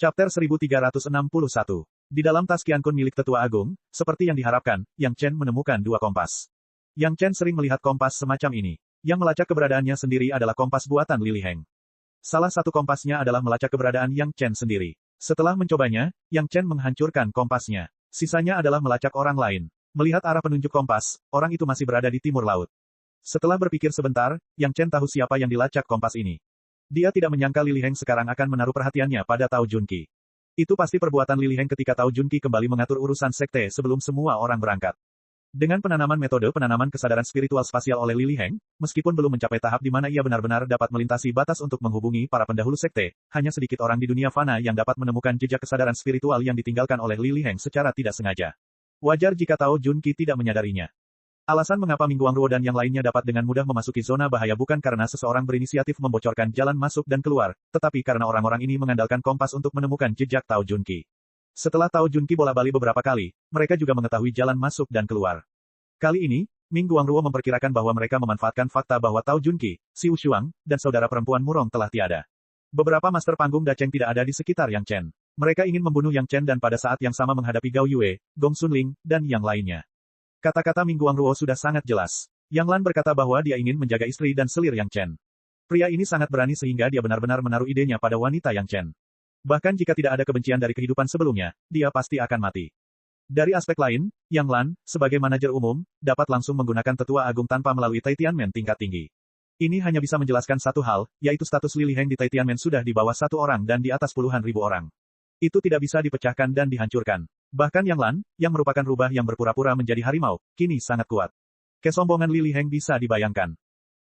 Chapter 1361. Di dalam tas Qiankun milik Tetua Agung, seperti yang diharapkan, Yang Chen menemukan dua kompas. Yang Chen sering melihat kompas semacam ini. Yang melacak keberadaannya sendiri adalah kompas buatan Li Liheng. Salah satu kompasnya adalah melacak keberadaan Yang Chen sendiri. Setelah mencobanya, Yang Chen menghancurkan kompasnya. Sisanya adalah melacak orang lain. Melihat arah penunjuk kompas, orang itu masih berada di timur laut. Setelah berpikir sebentar, Yang Chen tahu siapa yang dilacak kompas ini. Dia tidak menyangka Li Liheng sekarang akan menaruh perhatiannya pada Tao Junqi. Itu pasti perbuatan Li Liheng ketika Tao Junqi kembali mengatur urusan sekte sebelum semua orang berangkat. Dengan penanaman metode penanaman kesadaran spiritual spasial oleh Li Liheng, meskipun belum mencapai tahap di mana ia benar-benar dapat melintasi batas untuk menghubungi para pendahulu sekte, hanya sedikit orang di dunia fana yang dapat menemukan jejak kesadaran spiritual yang ditinggalkan oleh Li Liheng secara tidak sengaja. Wajar jika Tao Junqi tidak menyadarinya. Alasan mengapa Ming Guangruo dan yang lainnya dapat dengan mudah memasuki zona bahaya bukan karena seseorang berinisiatif membocorkan jalan masuk dan keluar, tetapi karena orang-orang ini mengandalkan kompas untuk menemukan jejak Tao Junqi. Setelah Tao Junqi bola-balik beberapa kali, mereka juga mengetahui jalan masuk dan keluar. Kali ini, Ming Guangruo memperkirakan bahwa mereka memanfaatkan fakta bahwa Tao Junqi, Xiu Shuang, dan saudara perempuan Murong telah tiada. Beberapa master panggung Dacheng tidak ada di sekitar Yang Chen. Mereka ingin membunuh Yang Chen dan pada saat yang sama menghadapi Gao Yue, Gong Sunling, dan yang lainnya. Kata-kata Ming Guangruo sudah sangat jelas. Yang Lan berkata bahwa dia ingin menjaga istri dan selir Yang Chen. Pria ini sangat berani sehingga dia benar-benar menaruh idenya pada wanita Yang Chen. Bahkan jika tidak ada kebencian dari kehidupan sebelumnya, dia pasti akan mati. Dari aspek lain, Yang Lan, sebagai manajer umum, dapat langsung menggunakan Tetua Agung tanpa melalui Taitianmen tingkat tinggi. Ini hanya bisa menjelaskan satu hal, yaitu status Li Liheng di Taitianmen sudah di bawah satu orang dan di atas puluhan ribu orang. Itu tidak bisa dipecahkan dan dihancurkan. Bahkan Yang Lan, yang merupakan rubah yang berpura-pura menjadi harimau, kini sangat kuat. Kesombongan Li Liheng bisa dibayangkan.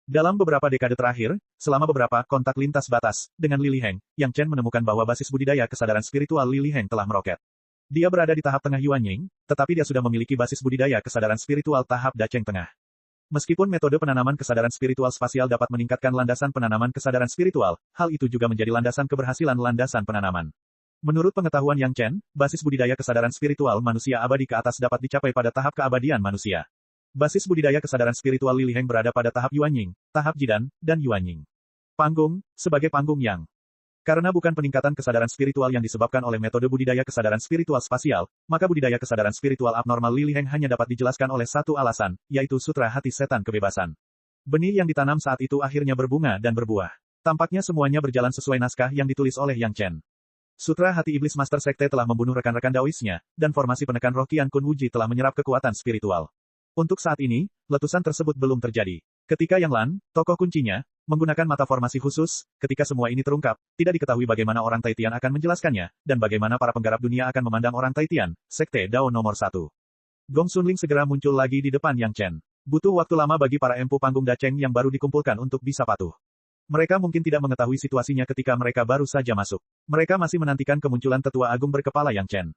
Dalam beberapa dekade terakhir, selama beberapa kontak lintas batas dengan Li Liheng, Yang Chen menemukan bahwa basis budidaya kesadaran spiritual Li Liheng telah meroket. Dia berada di tahap tengah Yuanying, tetapi dia sudah memiliki basis budidaya kesadaran spiritual tahap Dacheng tengah. Meskipun metode penanaman kesadaran spiritual spasial dapat meningkatkan landasan penanaman kesadaran spiritual, hal itu juga menjadi landasan keberhasilan landasan penanaman. Menurut pengetahuan Yang Chen, basis budidaya kesadaran spiritual manusia abadi ke atas dapat dicapai pada tahap keabadian manusia. Basis budidaya kesadaran spiritual Li Liheng berada pada tahap Yuanying, tahap Jidan, dan Yuanying. Panggung, sebagai panggung yang. Karena bukan peningkatan kesadaran spiritual yang disebabkan oleh metode budidaya kesadaran spiritual spasial, maka budidaya kesadaran spiritual abnormal Li Liheng hanya dapat dijelaskan oleh satu alasan, yaitu Sutra Hati Setan Kebebasan. Benih yang ditanam saat itu akhirnya berbunga dan berbuah. Tampaknya semuanya berjalan sesuai naskah yang ditulis oleh Yang Chen. Sutra Hati Iblis Master Sekte telah membunuh rekan-rekan Daoisnya, dan formasi penekan roh Qiankun Wuji telah menyerap kekuatan spiritual. Untuk saat ini, letusan tersebut belum terjadi. Ketika Yang Lan, tokoh kuncinya, menggunakan mata formasi khusus, ketika semua ini terungkap, tidak diketahui bagaimana orang Taitian akan menjelaskannya, dan bagaimana para penggarap dunia akan memandang orang Taitian, Sekte Dao nomor 1. Gong Sunling segera muncul lagi di depan Yang Chen. Butuh waktu lama bagi para empu panggung Dacheng yang baru dikumpulkan untuk bisa patuh. Mereka mungkin tidak mengetahui situasinya ketika mereka baru saja masuk. Mereka masih menantikan kemunculan Tetua Agung berkepala Yang Chen.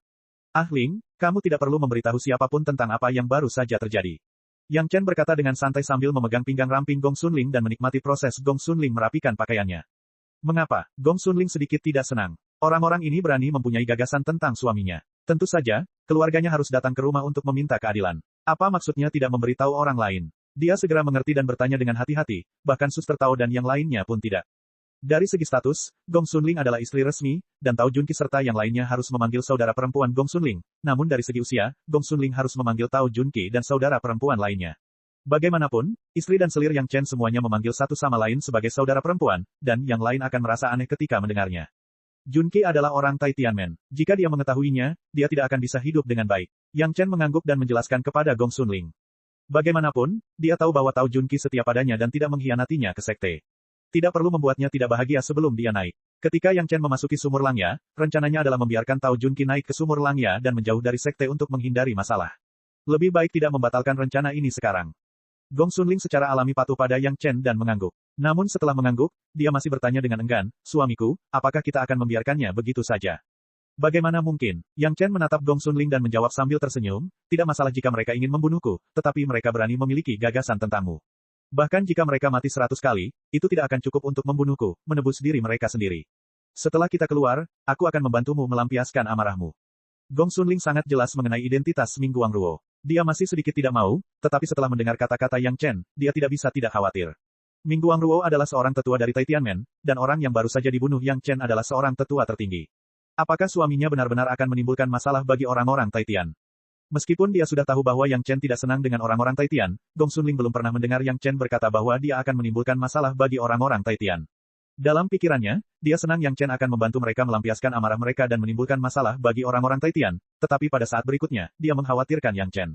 Ah Ling, kamu tidak perlu memberitahu siapapun tentang apa yang baru saja terjadi. Yang Chen berkata dengan santai sambil memegang pinggang ramping Gong Sunling dan menikmati proses Gong Sunling merapikan pakaiannya. Mengapa? Gong Sunling sedikit tidak senang. Orang-orang ini berani mempunyai gagasan tentang suaminya. Tentu saja, keluarganya harus datang ke rumah untuk meminta keadilan. Apa maksudnya tidak memberitahu orang lain? Dia segera mengerti dan bertanya dengan hati-hati, bahkan Suster Tao dan yang lainnya pun tidak. Dari segi status, Gong Sunling adalah istri resmi, dan Tao Junqi serta yang lainnya harus memanggil saudara perempuan Gong Sunling. Namun dari segi usia, Gong Sunling harus memanggil Tao Junqi dan saudara perempuan lainnya. Bagaimanapun, istri dan selir Yang Chen semuanya memanggil satu sama lain sebagai saudara perempuan, dan yang lain akan merasa aneh ketika mendengarnya. Junqi adalah orang Taitianmen. Jika dia mengetahuinya, dia tidak akan bisa hidup dengan baik. Yang Chen mengangguk dan menjelaskan kepada Gong Sunling. Bagaimanapun, dia tahu bahwa Tao Junqi setia padanya dan tidak mengkhianatinya ke sekte. Tidak perlu membuatnya tidak bahagia sebelum dia naik. Ketika Yang Chen memasuki sumur Langya, rencananya adalah membiarkan Tao Junqi naik ke sumur Langya dan menjauh dari sekte untuk menghindari masalah. Lebih baik tidak membatalkan rencana ini sekarang. Gong Sunling secara alami patuh pada Yang Chen dan mengangguk. Namun setelah mengangguk, dia masih bertanya dengan enggan, suamiku, apakah kita akan membiarkannya begitu saja? Bagaimana mungkin? Yang Chen menatap Gong Sunling dan menjawab sambil tersenyum, tidak masalah jika mereka ingin membunuhku, tetapi mereka berani memiliki gagasan tentangmu. Bahkan jika mereka mati 100 kali, itu tidak akan cukup untuk membunuhku, menebus diri mereka sendiri. Setelah kita keluar, aku akan membantumu melampiaskan amarahmu. Gong Sunling sangat jelas mengenai identitas Ming Guangruo. Dia masih sedikit tidak mau, tetapi setelah mendengar kata-kata Yang Chen, dia tidak bisa tidak khawatir. Ming Guangruo adalah seorang tetua dari Taitianmen, dan orang yang baru saja dibunuh Yang Chen adalah seorang tetua tertinggi. Apakah suaminya benar-benar akan menimbulkan masalah bagi orang-orang Taitian? Meskipun dia sudah tahu bahwa Yang Chen tidak senang dengan orang-orang Taitian, Gong Sunling belum pernah mendengar Yang Chen berkata bahwa dia akan menimbulkan masalah bagi orang-orang Taitian. Dalam pikirannya, dia senang Yang Chen akan membantu mereka melampiaskan amarah mereka dan menimbulkan masalah bagi orang-orang Taitian, tetapi pada saat berikutnya, dia mengkhawatirkan Yang Chen.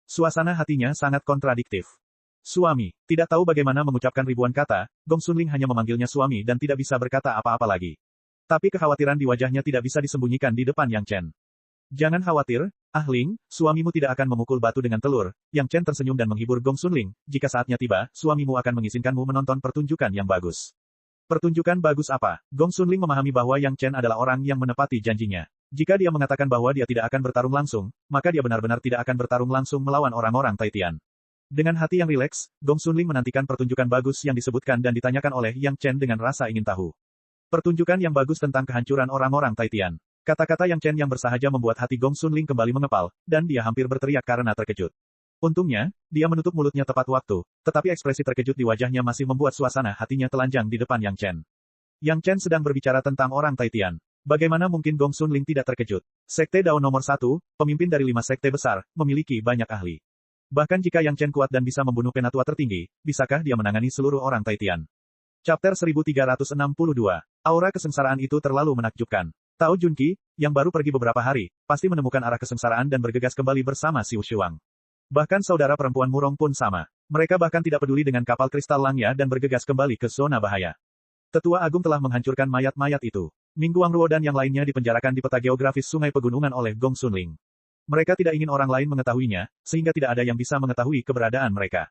Suasana hatinya sangat kontradiktif. Suami, tidak tahu bagaimana mengucapkan ribuan kata, Gong Sunling hanya memanggilnya suami dan tidak bisa berkata apa-apa lagi. Tapi kekhawatiran di wajahnya tidak bisa disembunyikan di depan Yang Chen. Jangan khawatir, Ling, suamimu tidak akan memukul batu dengan telur. Yang Chen tersenyum dan menghibur Gong Sunling. Jika saatnya tiba, suamimu akan mengizinkanmu menonton pertunjukan yang bagus. Pertunjukan bagus apa? Gong Sunling memahami bahwa Yang Chen adalah orang yang menepati janjinya. Jika dia mengatakan bahwa dia tidak akan bertarung langsung, maka dia benar-benar tidak akan bertarung langsung melawan orang-orang Taitian. Dengan hati yang rileks, Gong Sunling menantikan pertunjukan bagus yang disebutkan dan ditanyakan oleh Yang Chen dengan rasa ingin tahu. Pertunjukan yang bagus tentang kehancuran orang-orang Taitian. Kata-kata Yang Chen yang bersahaja membuat hati Gong Sunling kembali mengepal, dan dia hampir berteriak karena terkejut. Untungnya, dia menutup mulutnya tepat waktu, tetapi ekspresi terkejut di wajahnya masih membuat suasana hatinya telanjang di depan Yang Chen. Yang Chen sedang berbicara tentang orang Taitian. Bagaimana mungkin Gong Sunling tidak terkejut? Sekte Dao nomor 1, pemimpin dari 5 sekte besar, memiliki banyak ahli. Bahkan jika Yang Chen kuat dan bisa membunuh penatua tertinggi, bisakah dia menangani seluruh orang Taitian? Chapter 1362. Aura kesengsaraan itu terlalu menakjubkan. Tao Junqi, yang baru pergi beberapa hari, pasti menemukan arah kesengsaraan dan bergegas kembali bersama Xiu Shuang. Bahkan saudara perempuan Murong pun sama. Mereka bahkan tidak peduli dengan kapal kristal Langya dan bergegas kembali ke zona bahaya. Tetua Agung telah menghancurkan mayat-mayat itu. Ming Guangruo dan yang lainnya dipenjarakan di peta geografis Sungai Pegunungan oleh Gong Sunling. Mereka tidak ingin orang lain mengetahuinya, sehingga tidak ada yang bisa mengetahui keberadaan mereka.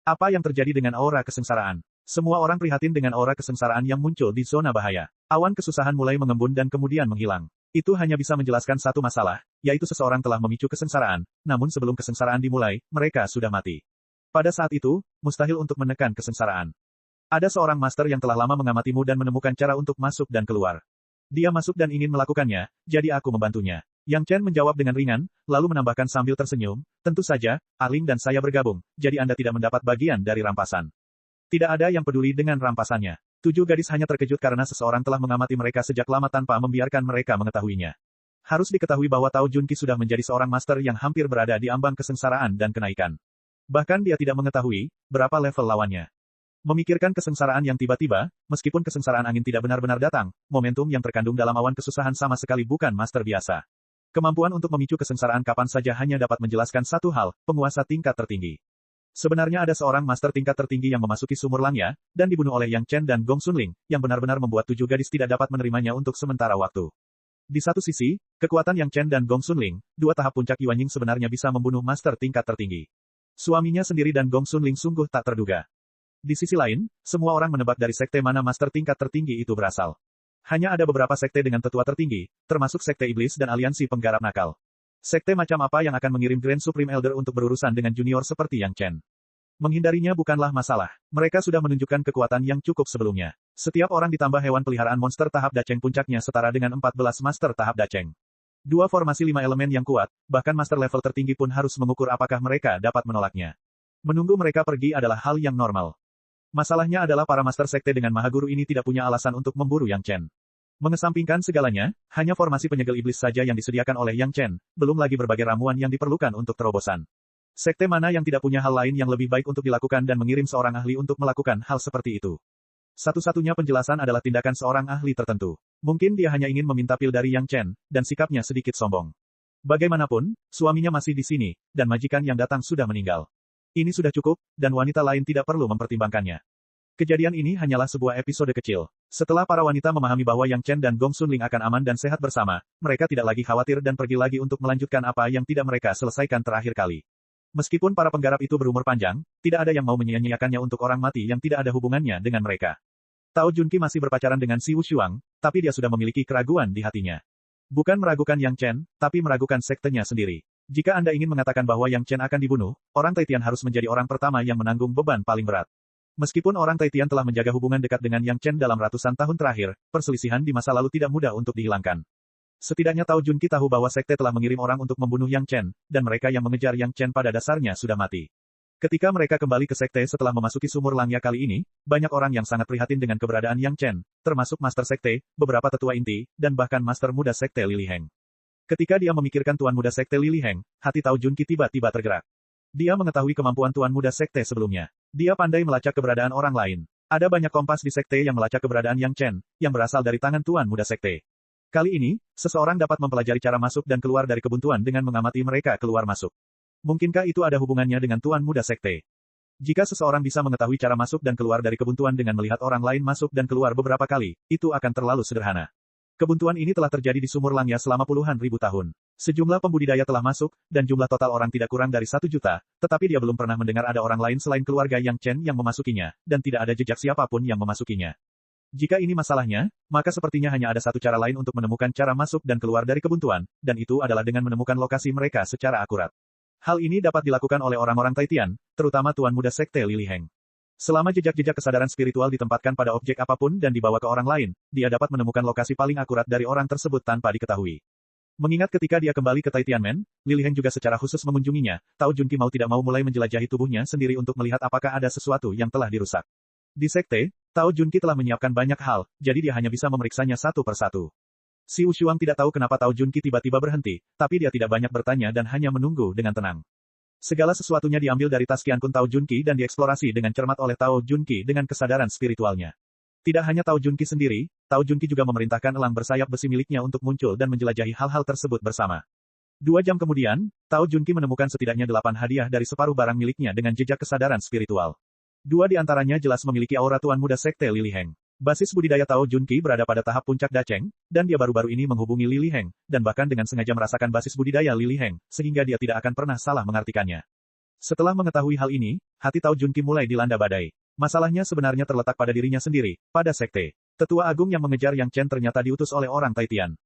Apa yang terjadi dengan aura kesengsaraan? Semua orang prihatin dengan aura kesengsaraan yang muncul di zona bahaya. Awan kesusahan mulai mengembun dan kemudian menghilang. Itu hanya bisa menjelaskan satu masalah, yaitu seseorang telah memicu kesengsaraan, namun sebelum kesengsaraan dimulai, mereka sudah mati. Pada saat itu, mustahil untuk menekan kesengsaraan. Ada seorang master yang telah lama mengamatimu dan menemukan cara untuk masuk dan keluar. Dia masuk dan ingin melakukannya, jadi aku membantunya. Yang Chen menjawab dengan ringan, lalu menambahkan sambil tersenyum, tentu saja, Ling dan saya bergabung, jadi Anda tidak mendapat bagian dari rampasan. Tidak ada yang peduli dengan rampasannya. 7 gadis hanya terkejut karena seseorang telah mengamati mereka sejak lama tanpa membiarkan mereka mengetahuinya. Harus diketahui bahwa Tao Junqi sudah menjadi seorang master yang hampir berada di ambang kesengsaraan dan kenaikan. Bahkan dia tidak mengetahui berapa level lawannya. Memikirkan kesengsaraan yang tiba-tiba, meskipun kesengsaraan angin tidak benar-benar datang, momentum yang terkandung dalam awan kesusahan sama sekali bukan master biasa. Kemampuan untuk memicu kesengsaraan kapan saja hanya dapat menjelaskan satu hal, penguasa tingkat tertinggi. Sebenarnya ada seorang master tingkat tertinggi yang memasuki sumur Langya, dan dibunuh oleh Yang Chen dan Gong Sunling, yang benar-benar membuat 7 gadis tidak dapat menerimanya untuk sementara waktu. Di satu sisi, kekuatan Yang Chen dan Gong Sunling, 2 tahap puncak Yuanying sebenarnya bisa membunuh master tingkat tertinggi. Suaminya sendiri dan Gong Sunling sungguh tak terduga. Di sisi lain, semua orang menebak dari sekte mana master tingkat tertinggi itu berasal. Hanya ada beberapa sekte dengan tetua tertinggi, termasuk sekte iblis dan aliansi penggarap nakal. Sekte macam apa yang akan mengirim Grand Supreme Elder untuk berurusan dengan junior seperti Yang Chen? Menghindarinya bukanlah masalah. Mereka sudah menunjukkan kekuatan yang cukup sebelumnya. Setiap orang ditambah hewan peliharaan monster tahap Dacheng puncaknya setara dengan 14 master tahap Dacheng. 2 formasi 5 elemen yang kuat, bahkan master level tertinggi pun harus mengukur apakah mereka dapat menolaknya. Menunggu mereka pergi adalah hal yang normal. Masalahnya adalah para master sekte dengan Mahaguru ini tidak punya alasan untuk memburu Yang Chen. Mengesampingkan segalanya, hanya formasi penyegel iblis saja yang disediakan oleh Yang Chen, belum lagi berbagai ramuan yang diperlukan untuk terobosan. Sekte mana yang tidak punya hal lain yang lebih baik untuk dilakukan dan mengirim seorang ahli untuk melakukan hal seperti itu? Satu-satunya penjelasan adalah tindakan seorang ahli tertentu. Mungkin dia hanya ingin meminta pil dari Yang Chen, dan sikapnya sedikit sombong. Bagaimanapun, suaminya masih di sini, dan majikan yang datang sudah meninggal. Ini sudah cukup, dan wanita lain tidak perlu mempertimbangkannya. Kejadian ini hanyalah sebuah episode kecil. Setelah para wanita memahami bahwa Yang Chen dan Gong Sunling akan aman dan sehat bersama, mereka tidak lagi khawatir dan pergi lagi untuk melanjutkan apa yang tidak mereka selesaikan terakhir kali. Meskipun para penggarap itu berumur panjang, tidak ada yang mau menyia-nyiakannya untuk orang mati yang tidak ada hubungannya dengan mereka. Tao Junqi masih berpacaran dengan Xiu Shuang, tapi dia sudah memiliki keraguan di hatinya. Bukan meragukan Yang Chen, tapi meragukan sektenya sendiri. Jika Anda ingin mengatakan bahwa Yang Chen akan dibunuh, orang Taitian harus menjadi orang pertama yang menanggung beban paling berat. Meskipun orang Taitian telah menjaga hubungan dekat dengan Yang Chen dalam ratusan tahun terakhir, perselisihan di masa lalu tidak mudah untuk dihilangkan. Setidaknya Tao Junqi tahu bahwa sekte telah mengirim orang untuk membunuh Yang Chen, dan mereka yang mengejar Yang Chen pada dasarnya sudah mati. Ketika mereka kembali ke sekte setelah memasuki sumur Langya kali ini, banyak orang yang sangat prihatin dengan keberadaan Yang Chen, termasuk Master Sekte, beberapa tetua inti, dan bahkan Master Muda Sekte Lili Heng. Ketika dia memikirkan Tuan Muda Sekte Lili Heng, hati Tao Junqi tiba-tiba tergerak. Dia mengetahui kemampuan Tuan Muda Sekte sebelumnya. Dia pandai melacak keberadaan orang lain. Ada banyak kompas di sekte yang melacak keberadaan Yang Chen, yang berasal dari tangan Tuan Muda Sekte. Kali ini, seseorang dapat mempelajari cara masuk dan keluar dari kebuntuan dengan mengamati mereka keluar masuk. Mungkinkah itu ada hubungannya dengan Tuan Muda Sekte? Jika seseorang bisa mengetahui cara masuk dan keluar dari kebuntuan dengan melihat orang lain masuk dan keluar beberapa kali, itu akan terlalu sederhana. Kebuntuan ini telah terjadi di sumur Langya selama puluhan ribu tahun. Sejumlah pembudidaya telah masuk, dan jumlah total orang tidak kurang dari 1 juta, tetapi dia belum pernah mendengar ada orang lain selain keluarga Yang Chen yang memasukinya, dan tidak ada jejak siapapun yang memasukinya. Jika ini masalahnya, maka sepertinya hanya ada satu cara lain untuk menemukan cara masuk dan keluar dari kebuntuan, dan itu adalah dengan menemukan lokasi mereka secara akurat. Hal ini dapat dilakukan oleh orang-orang Taitian, terutama Tuan Muda Sekte Lili Heng. Selama jejak-jejak kesadaran spiritual ditempatkan pada objek apapun dan dibawa ke orang lain, dia dapat menemukan lokasi paling akurat dari orang tersebut tanpa diketahui. Mengingat ketika dia kembali ke Taitianmen, Lili Heng juga secara khusus mengunjunginya, Tao Junqi mau tidak mau mulai menjelajahi tubuhnya sendiri untuk melihat apakah ada sesuatu yang telah dirusak. Di sekte, Tao Junqi telah menyiapkan banyak hal, jadi dia hanya bisa memeriksanya satu persatu. Si Wushuang tidak tahu kenapa Tao Junqi tiba-tiba berhenti, tapi dia tidak banyak bertanya dan hanya menunggu dengan tenang. Segala sesuatunya diambil dari tas Qiankun Tao Junqi dan dieksplorasi dengan cermat oleh Tao Junqi dengan kesadaran spiritualnya. Tidak hanya Tao Junqi sendiri, Tao Junqi juga memerintahkan elang bersayap besi miliknya untuk muncul dan menjelajahi hal-hal tersebut bersama. 2 jam kemudian, Tao Junqi menemukan setidaknya 8 hadiah dari separuh barang miliknya dengan jejak kesadaran spiritual. 2 di antaranya jelas memiliki aura Tuan Muda Sekte Lili Heng. Basis budidaya Tao Junqi berada pada tahap puncak Dacheng, dan dia baru-baru ini menghubungi Lili Heng, dan bahkan dengan sengaja merasakan basis budidaya Lili Heng, sehingga dia tidak akan pernah salah mengartikannya. Setelah mengetahui hal ini, hati Tao Junqi mulai dilanda badai. Masalahnya sebenarnya terletak pada dirinya sendiri, pada sekte. Tetua agung yang mengejar Yang Chen ternyata diutus oleh orang Taitian.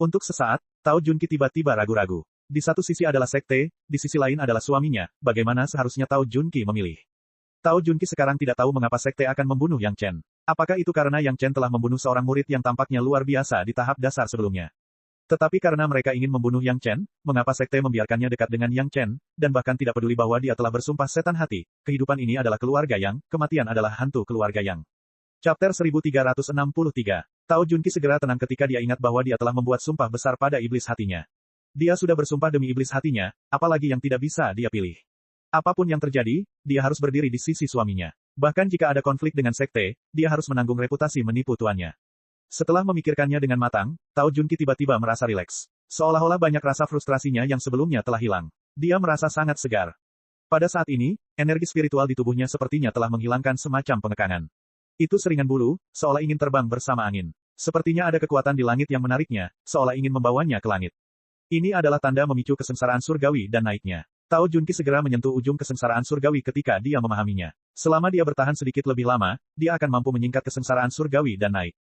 Untuk sesaat, Tao Junqi tiba-tiba ragu-ragu. Di satu sisi adalah sekte, di sisi lain adalah suaminya, bagaimana seharusnya Tao Junqi memilih? Tao Junqi sekarang tidak tahu mengapa sekte akan membunuh Yang Chen. Apakah itu karena Yang Chen telah membunuh seorang murid yang tampaknya luar biasa di tahap dasar sebelumnya? Tetapi karena mereka ingin membunuh Yang Chen, mengapa sekte membiarkannya dekat dengan Yang Chen, dan bahkan tidak peduli bahwa dia telah bersumpah setan hati, kehidupan ini adalah keluarga Yang, kematian adalah hantu keluarga Yang. Chapter 1363. Tao Junqi segera tenang ketika dia ingat bahwa dia telah membuat sumpah besar pada iblis hatinya. Dia sudah bersumpah demi iblis hatinya, apalagi yang tidak bisa dia pilih. Apapun yang terjadi, dia harus berdiri di sisi suaminya. Bahkan jika ada konflik dengan sekte, dia harus menanggung reputasi menipu tuannya. Setelah memikirkannya dengan matang, Tao Junqi tiba-tiba merasa rileks. Seolah-olah banyak rasa frustrasinya yang sebelumnya telah hilang. Dia merasa sangat segar. Pada saat ini, energi spiritual di tubuhnya sepertinya telah menghilangkan semacam pengekangan. Itu seringan bulu, seolah ingin terbang bersama angin. Sepertinya ada kekuatan di langit yang menariknya, seolah ingin membawanya ke langit. Ini adalah tanda memicu kesengsaraan surgawi dan naiknya. Tao Junqi segera menyentuh ujung kesengsaraan surgawi ketika dia memahaminya. Selama dia bertahan sedikit lebih lama, dia akan mampu menyingkat kesengsaraan surgawi dan naik.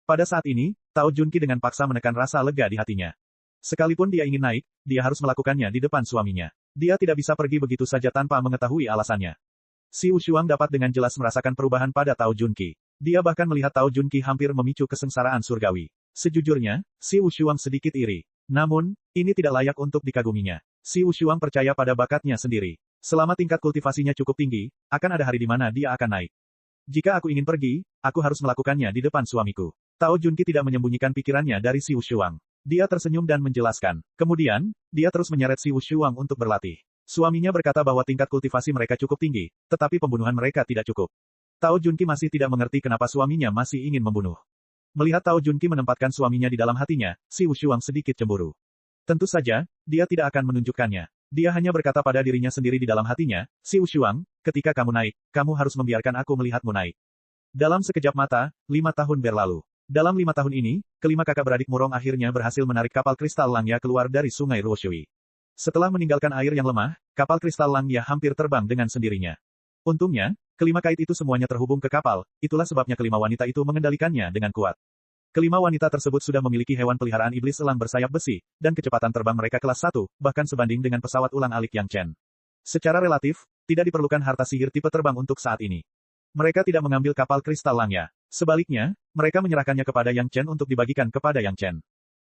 Pada saat ini, Tao Junqi dengan paksa menekan rasa lega di hatinya. Sekalipun dia ingin naik, dia harus melakukannya di depan suaminya. Dia tidak bisa pergi begitu saja tanpa mengetahui alasannya. Si Wushuang dapat dengan jelas merasakan perubahan pada Tao Junqi. Dia bahkan melihat Tao Junqi hampir memicu kesengsaraan surgawi. Sejujurnya, si Wushuang sedikit iri. Namun, ini tidak layak untuk dikaguminya. Si Wushuang percaya pada bakatnya sendiri. Selama tingkat kultivasinya cukup tinggi, akan ada hari di mana dia akan naik. Jika aku ingin pergi, aku harus melakukannya di depan suamiku. Tao Junqi tidak menyembunyikan pikirannya dari si Wushuang. Dia tersenyum dan menjelaskan. Kemudian, dia terus menyeret si Wushuang untuk berlatih. Suaminya berkata bahwa tingkat kultivasi mereka cukup tinggi, tetapi pembunuhan mereka tidak cukup. Tao Junqi masih tidak mengerti kenapa suaminya masih ingin membunuh. Melihat Tao Junqi menempatkan suaminya di dalam hatinya, si Wushuang sedikit cemburu. Tentu saja, dia tidak akan menunjukkannya. Dia hanya berkata pada dirinya sendiri di dalam hatinya, si Wushuang, ketika kamu naik, kamu harus membiarkan aku melihatmu naik. Dalam sekejap mata, 5 tahun berlalu. Dalam 5 tahun ini, kelima kakak beradik Murong akhirnya berhasil menarik kapal kristal Langya keluar dari sungai Ruoshui. Setelah meninggalkan air yang lemah, kapal kristal Langya hampir terbang dengan sendirinya. Untungnya, kelima kait itu semuanya terhubung ke kapal, itulah sebabnya kelima wanita itu mengendalikannya dengan kuat. Kelima wanita tersebut sudah memiliki hewan peliharaan iblis elang bersayap besi, dan kecepatan terbang mereka kelas 1, bahkan sebanding dengan pesawat ulang-alik Yang Chen. Secara relatif, tidak diperlukan harta sihir tipe terbang untuk saat ini. Mereka tidak mengambil kapal kristal Langya. Sebaliknya, mereka menyerahkannya kepada Yang Chen untuk dibagikan kepada Yang Chen.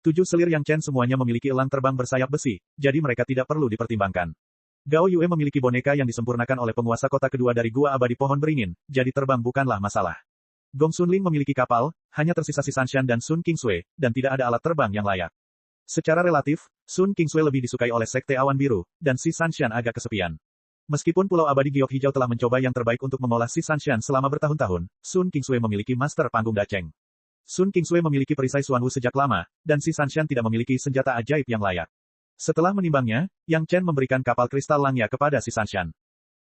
7 selir Yang Chen semuanya memiliki elang terbang bersayap besi, jadi mereka tidak perlu dipertimbangkan. Gao Yue memiliki boneka yang disempurnakan oleh penguasa kota kedua dari Gua Abadi Pohon Beringin, jadi terbang bukanlah masalah. Gong Sunling memiliki kapal, hanya tersisa Si Sanshan dan Sun Kingsui, dan tidak ada alat terbang yang layak. Secara relatif, Sun Kingsui lebih disukai oleh Sekte Awan Biru, dan Si Sanshan agak kesepian. Meskipun Pulau Abadi Giok Hijau telah mencoba yang terbaik untuk mengolah Si Sanshan selama bertahun-tahun, Sun Kingsui memiliki master panggung daceng. Sun Kingsui memiliki perisai Xuanwu sejak lama, dan Si Sanshan tidak memiliki senjata ajaib yang layak. Setelah menimbangnya, Yang Chen memberikan kapal kristal Langya kepada Si Sanshan.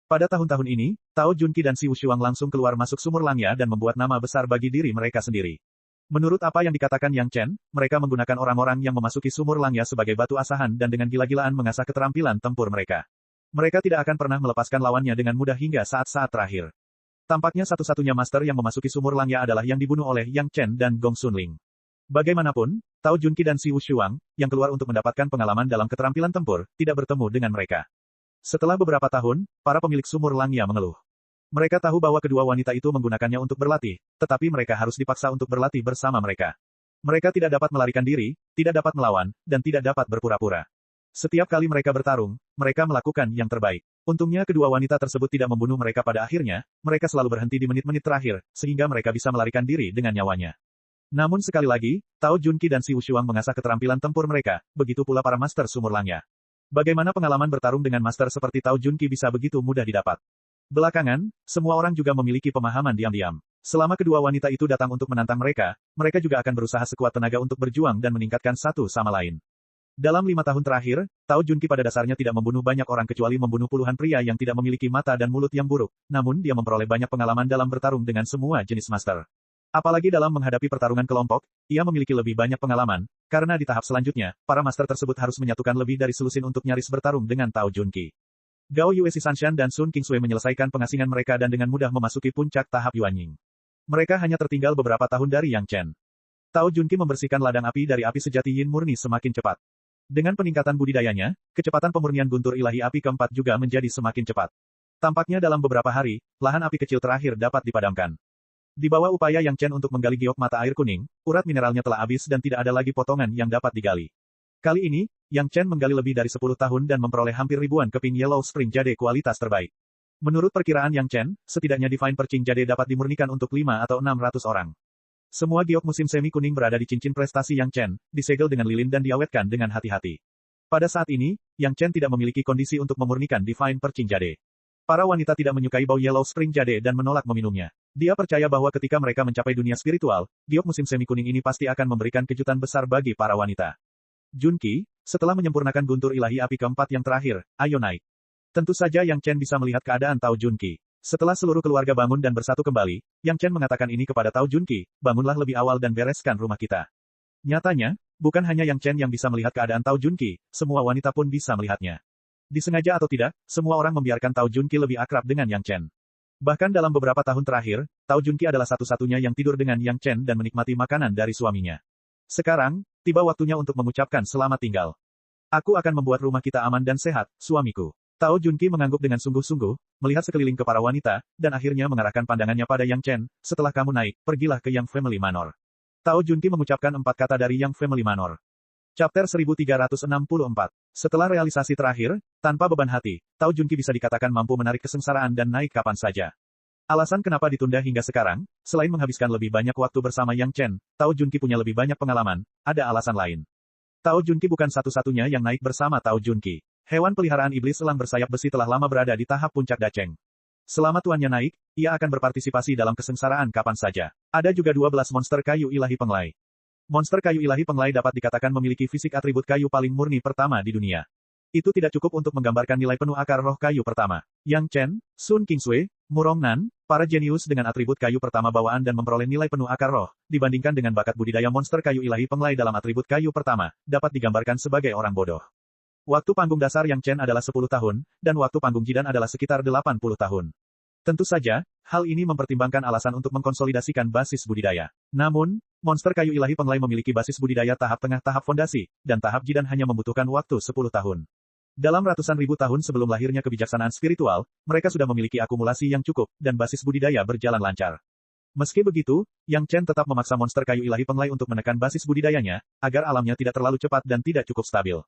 Pada tahun-tahun ini, Tao Junqi dan Si Wushuang langsung keluar masuk sumur Langya dan membuat nama besar bagi diri mereka sendiri. Menurut apa yang dikatakan Yang Chen, mereka menggunakan orang-orang yang memasuki sumur Langya sebagai batu asahan dan dengan gila-gilaan mengasah keterampilan tempur mereka. Mereka tidak akan pernah melepaskan lawannya dengan mudah hingga saat-saat terakhir. Tampaknya satu-satunya master yang memasuki sumur Langya adalah yang dibunuh oleh Yang Chen dan Gong Sunling. Bagaimanapun, Tao Junqi dan Si Wushuang, yang keluar untuk mendapatkan pengalaman dalam keterampilan tempur, tidak bertemu dengan mereka. Setelah beberapa tahun, para pemilik sumur Langya mengeluh. Mereka tahu bahwa kedua wanita itu menggunakannya untuk berlatih, tetapi mereka harus dipaksa untuk berlatih bersama mereka. Mereka tidak dapat melarikan diri, tidak dapat melawan, dan tidak dapat berpura-pura. Setiap kali mereka bertarung, mereka melakukan yang terbaik. Untungnya kedua wanita tersebut tidak membunuh mereka pada akhirnya, mereka selalu berhenti di menit-menit terakhir, sehingga mereka bisa melarikan diri dengan nyawanya. Namun sekali lagi, Tao Junqi dan Si Wushuang mengasah keterampilan tempur mereka, begitu pula para master sumur Langya. Bagaimana pengalaman bertarung dengan master seperti Tao Junqi bisa begitu mudah didapat? Belakangan, semua orang juga memiliki pemahaman diam-diam. Selama kedua wanita itu datang untuk menantang mereka, mereka juga akan berusaha sekuat tenaga untuk berjuang dan meningkatkan satu sama lain. Dalam 5 tahun terakhir, Tao Junqi pada dasarnya tidak membunuh banyak orang kecuali membunuh puluhan pria yang tidak memiliki mata dan mulut yang buruk, namun dia memperoleh banyak pengalaman dalam bertarung dengan semua jenis master. Apalagi dalam menghadapi pertarungan kelompok, ia memiliki lebih banyak pengalaman, karena di tahap selanjutnya, para master tersebut harus menyatukan lebih dari selusin untuk nyaris bertarung dengan Tao Junqi. Gao Yue, Si Sanshan dan Sun Kingsui menyelesaikan pengasingan mereka dan dengan mudah memasuki puncak tahap Yuanying. Mereka hanya tertinggal beberapa tahun dari Yang Chen. Tao Junqi membersihkan ladang api dari api sejati Yin murni semakin cepat. Dengan peningkatan budidayanya, kecepatan pemurnian guntur ilahi api keempat juga menjadi semakin cepat. Tampaknya dalam beberapa hari, lahan api kecil terakhir dapat dipadamkan. Di bawah upaya Yang Chen untuk menggali giok mata air kuning, urat mineralnya telah habis dan tidak ada lagi potongan yang dapat digali. Kali ini, Yang Chen menggali lebih dari 10 tahun dan memperoleh hampir ribuan keping Yellow Spring Jade kualitas terbaik. Menurut perkiraan Yang Chen, setidaknya Divine Perching Jade dapat dimurnikan untuk 5 atau 600 orang. Semua giok musim semi kuning berada di cincin prestasi Yang Chen, disegel dengan lilin dan diawetkan dengan hati-hati. Pada saat ini, Yang Chen tidak memiliki kondisi untuk memurnikan Divine Perching Jade. Para wanita tidak menyukai bau Yellow Spring Jade dan menolak meminumnya. Dia percaya bahwa ketika mereka mencapai dunia spiritual, giok musim semi kuning ini pasti akan memberikan kejutan besar bagi para wanita. Junqi, setelah menyempurnakan guntur ilahi api keempat yang terakhir, ayo naik. Tentu saja Yang Chen bisa melihat keadaan Tao Junqi. Setelah seluruh keluarga bangun dan bersatu kembali, Yang Chen mengatakan ini kepada Tao Junqi, bangunlah lebih awal dan bereskan rumah kita. Nyatanya, bukan hanya Yang Chen yang bisa melihat keadaan Tao Junqi, semua wanita pun bisa melihatnya. Disengaja atau tidak, semua orang membiarkan Tao Junqi lebih akrab dengan Yang Chen. Bahkan dalam beberapa tahun terakhir, Tao Junqi adalah satu-satunya yang tidur dengan Yang Chen dan menikmati makanan dari suaminya. Sekarang, tiba waktunya untuk mengucapkan selamat tinggal. Aku akan membuat rumah kita aman dan sehat, suamiku. Tao Junqi mengangguk dengan sungguh-sungguh, melihat sekeliling ke para wanita, dan akhirnya mengarahkan pandangannya pada Yang Chen, setelah kamu naik, pergilah ke Yang Family Manor. Tao Junqi mengucapkan 4 kata dari Yang Family Manor. Chapter 1364. Setelah realisasi terakhir, tanpa beban hati, Tao Junqi bisa dikatakan mampu menarik kesengsaraan dan naik kapan saja. Alasan kenapa ditunda hingga sekarang, selain menghabiskan lebih banyak waktu bersama Yang Chen, Tao Junqi punya lebih banyak pengalaman, ada alasan lain. Tao Junqi bukan satu-satunya yang naik bersama Tao Junqi. Hewan peliharaan iblis elang bersayap besi telah lama berada di tahap puncak daceng. Selama tuannya naik, ia akan berpartisipasi dalam kesengsaraan kapan saja. Ada juga 12 monster kayu ilahi penglai. Monster kayu ilahi penglai dapat dikatakan memiliki fisik atribut kayu paling murni pertama di dunia. Itu tidak cukup untuk menggambarkan nilai penuh akar roh kayu pertama. Yang Chen, Sun Kingsui, Murong Nan, para jenius dengan atribut kayu pertama bawaan dan memperoleh nilai penuh akar roh, dibandingkan dengan bakat budidaya monster kayu ilahi penglai dalam atribut kayu pertama, dapat digambarkan sebagai orang bodoh. Waktu panggung dasar Yang Chen adalah 10 tahun, dan waktu panggung Jidan adalah sekitar 80 tahun. Tentu saja, hal ini mempertimbangkan alasan untuk mengkonsolidasikan basis budidaya. Namun, monster kayu ilahi penglai memiliki basis budidaya tahap tengah tahap fondasi, dan tahap Jidan hanya membutuhkan waktu 10 tahun. Dalam ratusan ribu tahun sebelum lahirnya kebijaksanaan spiritual, mereka sudah memiliki akumulasi yang cukup, dan basis budidaya berjalan lancar. Meski begitu, Yang Chen tetap memaksa monster kayu ilahi penglai untuk menekan basis budidayanya, agar alamnya tidak terlalu cepat dan tidak cukup stabil.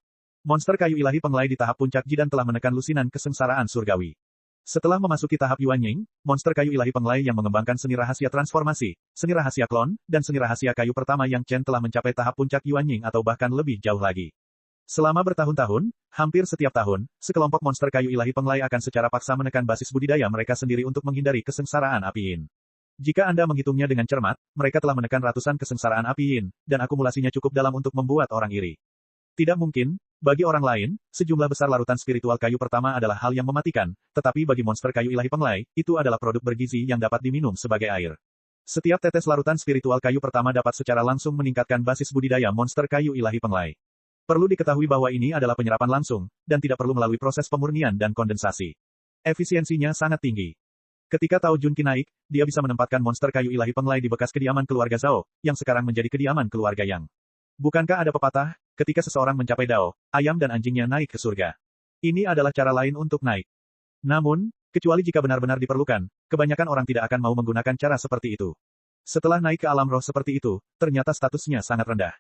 Monster kayu ilahi penglai di tahap puncak Jidan telah menekan lusinan kesengsaraan surgawi. Setelah memasuki tahap Yuanying, monster kayu ilahi penglai yang mengembangkan seni rahasia transformasi, seni rahasia klon, dan seni rahasia kayu pertama Yang Chen telah mencapai tahap puncak Yuanying atau bahkan lebih jauh lagi. Selama bertahun-tahun, hampir setiap tahun, sekelompok monster kayu ilahi penglai akan secara paksa menekan basis budidaya mereka sendiri untuk menghindari kesengsaraan api yin. Jika Anda menghitungnya dengan cermat, mereka telah menekan ratusan kesengsaraan api yin, dan akumulasinya cukup dalam untuk membuat orang iri. Tidak mungkin, bagi orang lain, sejumlah besar larutan spiritual kayu pertama adalah hal yang mematikan, tetapi bagi monster kayu ilahi penglai, itu adalah produk bergizi yang dapat diminum sebagai air. Setiap tetes larutan spiritual kayu pertama dapat secara langsung meningkatkan basis budidaya monster kayu ilahi penglai. Perlu diketahui bahwa ini adalah penyerapan langsung, dan tidak perlu melalui proses pemurnian dan kondensasi. Efisiensinya sangat tinggi. Ketika Tao Junqi naik, dia bisa menempatkan monster kayu ilahi penglai di bekas kediaman keluarga Zhao, yang sekarang menjadi kediaman keluarga Yang. Bukankah ada pepatah, ketika seseorang mencapai Dao, ayam dan anjingnya naik ke surga. Ini adalah cara lain untuk naik. Namun, kecuali jika benar-benar diperlukan, kebanyakan orang tidak akan mau menggunakan cara seperti itu. Setelah naik ke alam roh seperti itu, ternyata statusnya sangat rendah.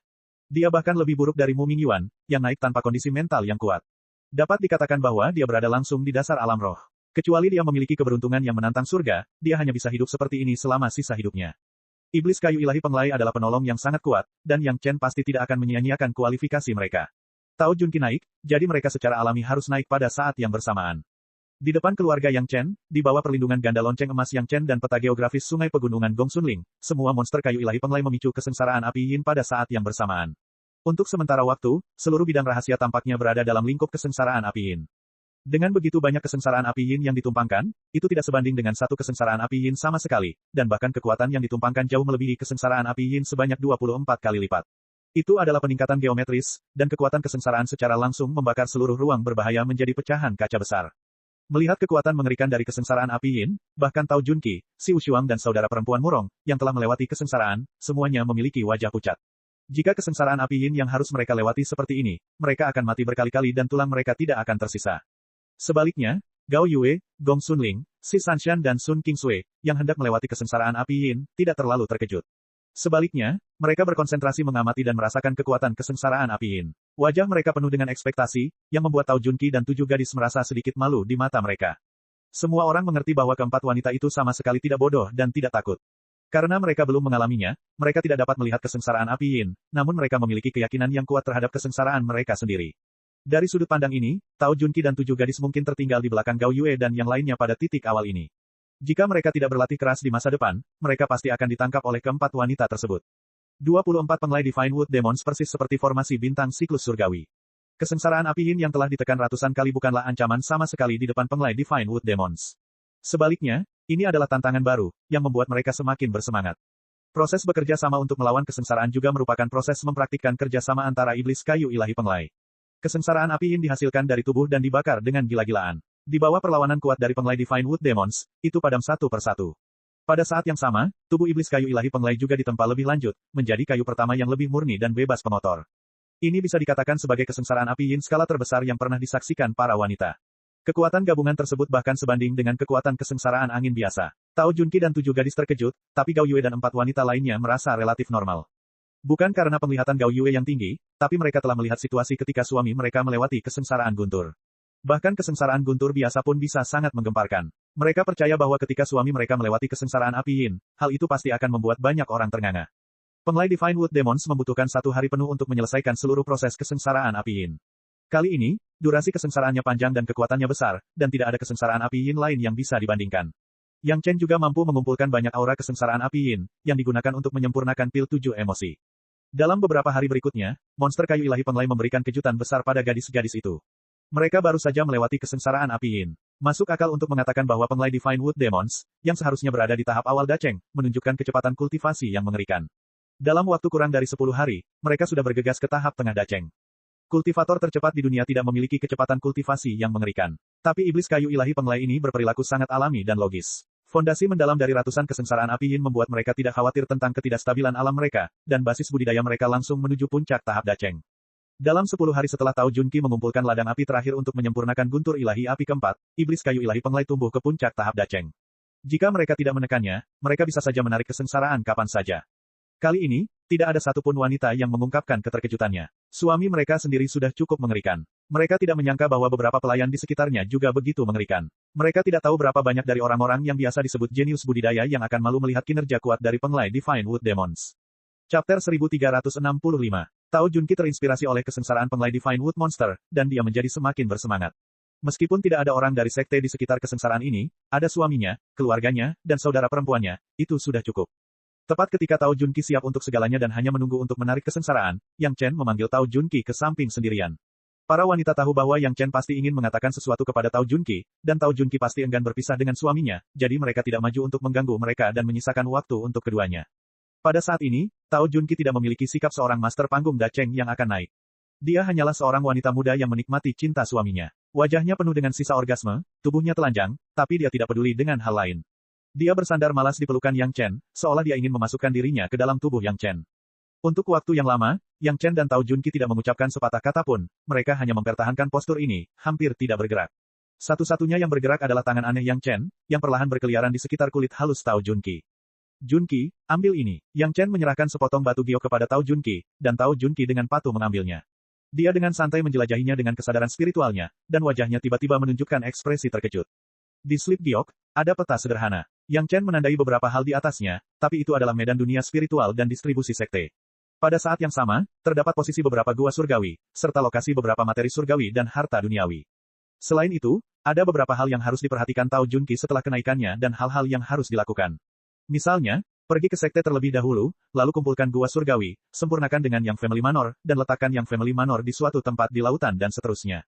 Dia bahkan lebih buruk dari Mu Mingyuan, yang naik tanpa kondisi mental yang kuat. Dapat dikatakan bahwa dia berada langsung di dasar alam roh. Kecuali dia memiliki keberuntungan yang menantang surga, dia hanya bisa hidup seperti ini selama sisa hidupnya. Iblis kayu ilahi penglai adalah penolong yang sangat kuat, dan Yang Chen pasti tidak akan menyia-nyiakan kualifikasi mereka. Tao Junqi naik, jadi mereka secara alami harus naik pada saat yang bersamaan. Di depan keluarga Yang Chen, di bawah perlindungan ganda lonceng emas Yang Chen dan peta geografis sungai pegunungan Gongsun Ling, semua monster kayu ilahi penglai memicu kesengsaraan api yin pada saat yang bersamaan. Untuk sementara waktu, seluruh bidang rahasia tampaknya berada dalam lingkup kesengsaraan api yin. Dengan begitu banyak kesengsaraan api yin yang ditumpangkan, itu tidak sebanding dengan satu kesengsaraan api yin sama sekali, dan bahkan kekuatan yang ditumpangkan jauh melebihi kesengsaraan api yin sebanyak 24 kali lipat. Itu adalah peningkatan geometris, dan kekuatan kesengsaraan secara langsung membakar seluruh ruang berbahaya menjadi pecahan kaca besar. Melihat kekuatan mengerikan dari kesengsaraan api yin, bahkan Tao Junqi, Si Wushuang dan saudara perempuan Murong, yang telah melewati kesengsaraan, semuanya memiliki wajah pucat. Jika kesengsaraan api yin yang harus mereka lewati seperti ini, mereka akan mati berkali-kali dan tulang mereka tidak akan tersisa. Sebaliknya, Gao Yue, Gongsun Ling, Si Sanshan dan Sun Qingsui, yang hendak melewati kesengsaraan api yin, tidak terlalu terkejut. Sebaliknya, mereka berkonsentrasi mengamati dan merasakan kekuatan kesengsaraan api yin. Wajah mereka penuh dengan ekspektasi, yang membuat Tao Junqi dan 7 gadis merasa sedikit malu di mata mereka. Semua orang mengerti bahwa keempat wanita itu sama sekali tidak bodoh dan tidak takut. Karena mereka belum mengalaminya, mereka tidak dapat melihat kesengsaraan api yin, namun mereka memiliki keyakinan yang kuat terhadap kesengsaraan mereka sendiri. Dari sudut pandang ini, Tao Junqi dan 7 gadis mungkin tertinggal di belakang Gao Yue dan yang lainnya pada titik awal ini. Jika mereka tidak berlatih keras di masa depan, mereka pasti akan ditangkap oleh keempat wanita tersebut. 24 penglai Divine Wood Demons persis seperti formasi bintang siklus surgawi. Kesengsaraan api yin yang telah ditekan ratusan kali bukanlah ancaman sama sekali di depan penglai Divine Wood Demons. Sebaliknya, ini adalah tantangan baru, yang membuat mereka semakin bersemangat. Proses bekerja sama untuk melawan kesengsaraan juga merupakan proses mempraktikkan kerjasama antara iblis kayu ilahi penglai. Kesengsaraan api yin dihasilkan dari tubuh dan dibakar dengan gila-gilaan. Di bawah perlawanan kuat dari penglai Divine Wood Demons, itu padam satu persatu. Pada saat yang sama, tubuh iblis kayu ilahi penglai juga ditempa lebih lanjut, menjadi kayu pertama yang lebih murni dan bebas pengotor. Ini bisa dikatakan sebagai kesengsaraan api yin skala terbesar yang pernah disaksikan para wanita. Kekuatan gabungan tersebut bahkan sebanding dengan kekuatan kesengsaraan angin biasa. Tao Junqi dan 7 gadis terkejut, tapi Gao Yue dan 4 wanita lainnya merasa relatif normal. Bukan karena penglihatan Gao Yue yang tinggi, tapi mereka telah melihat situasi ketika suami mereka melewati kesengsaraan guntur. Bahkan kesengsaraan guntur biasa pun bisa sangat menggemparkan. Mereka percaya bahwa ketika suami mereka melewati kesengsaraan api yin, hal itu pasti akan membuat banyak orang ternganga. Penglai Divine Wood Demons membutuhkan 1 hari penuh untuk menyelesaikan seluruh proses kesengsaraan api yin. Kali ini, durasi kesengsaraannya panjang dan kekuatannya besar, dan tidak ada kesengsaraan api yin lain yang bisa dibandingkan. Yang Chen juga mampu mengumpulkan banyak aura kesengsaraan api yin, yang digunakan untuk menyempurnakan pil 7 emosi. Dalam beberapa hari berikutnya, monster kayu ilahi penglai memberikan kejutan besar pada gadis-gadis itu. Mereka baru saja melewati kesengsaraan api yin. Masuk akal untuk mengatakan bahwa penglai Divine Wood Demons, yang seharusnya berada di tahap awal Dacheng, menunjukkan kecepatan kultivasi yang mengerikan. Dalam waktu kurang dari 10 hari, mereka sudah bergegas ke tahap tengah Dacheng. Kultivator tercepat di dunia tidak memiliki kecepatan kultivasi yang mengerikan. Tapi iblis kayu ilahi penglai ini berperilaku sangat alami dan logis. Fondasi mendalam dari ratusan kesengsaraan api yin membuat mereka tidak khawatir tentang ketidakstabilan alam mereka, dan basis budidaya mereka langsung menuju puncak tahap Dacheng. Dalam 10 hari setelah Tao Junqi mengumpulkan ladang api terakhir untuk menyempurnakan guntur ilahi api keempat, iblis kayu ilahi penglai tumbuh ke puncak tahap Dacheng. Jika mereka tidak menekannya, mereka bisa saja menarik kesengsaraan kapan saja. Kali ini, Tidak ada satupun wanita yang mengungkapkan keterkejutannya. Suami mereka sendiri sudah cukup mengerikan. Mereka tidak menyangka bahwa beberapa pelayan di sekitarnya juga begitu mengerikan. Mereka tidak tahu berapa banyak dari orang-orang yang biasa disebut jenius budidaya yang akan malu melihat kinerja kuat dari penglai Divine Wood Demons. Chapter 1365. Tao Junki terinspirasi oleh kesengsaraan penglai Divine Wood Monster, dan dia menjadi semakin bersemangat. Meskipun tidak ada orang dari sekte di sekitar kesengsaraan ini, ada suaminya, keluarganya, dan saudara perempuannya, itu sudah cukup. Tepat ketika Tao Junki siap untuk segalanya dan hanya menunggu untuk menarik kesengsaraan, Yang Chen memanggil Tao Junki ke samping sendirian. Para wanita tahu bahwa Yang Chen pasti ingin mengatakan sesuatu kepada Tao Junki, dan Tao Junki pasti enggan berpisah dengan suaminya, jadi mereka tidak maju untuk mengganggu mereka dan menyisakan waktu untuk keduanya. Pada saat ini, Tao Junki tidak memiliki sikap seorang master panggung daceng yang akan naik. Dia hanyalah seorang wanita muda yang menikmati cinta suaminya. Wajahnya penuh dengan sisa orgasme, tubuhnya telanjang, tapi dia tidak peduli dengan hal lain. Dia bersandar malas di pelukan Yang Chen, seolah dia ingin memasukkan dirinya ke dalam tubuh Yang Chen. Untuk waktu yang lama, Yang Chen dan Tao Junki tidak mengucapkan sepatah kata pun, mereka hanya mempertahankan postur ini, hampir tidak bergerak. Satu-satunya yang bergerak adalah tangan aneh Yang Chen, yang perlahan berkeliaran di sekitar kulit halus Tao Junki. Junki, ambil ini. Yang Chen menyerahkan sepotong batu giok kepada Tao Junki, dan Tao Junki dengan patuh mengambilnya. Dia dengan santai menjelajahinya dengan kesadaran spiritualnya, dan wajahnya tiba-tiba menunjukkan ekspresi terkejut. Di slip giok, ada peta sederhana. Yang Chen menandai beberapa hal di atasnya, tapi itu adalah medan dunia spiritual dan distribusi sekte. Pada saat yang sama, terdapat posisi beberapa gua surgawi, serta lokasi beberapa materi surgawi dan harta duniawi. Selain itu, ada beberapa hal yang harus diperhatikan Tao Junki setelah kenaikannya dan hal-hal yang harus dilakukan. Misalnya, pergi ke sekte terlebih dahulu, lalu kumpulkan gua surgawi, sempurnakan dengan Yang Family Manor, dan letakkan Yang Family Manor di suatu tempat di lautan dan seterusnya.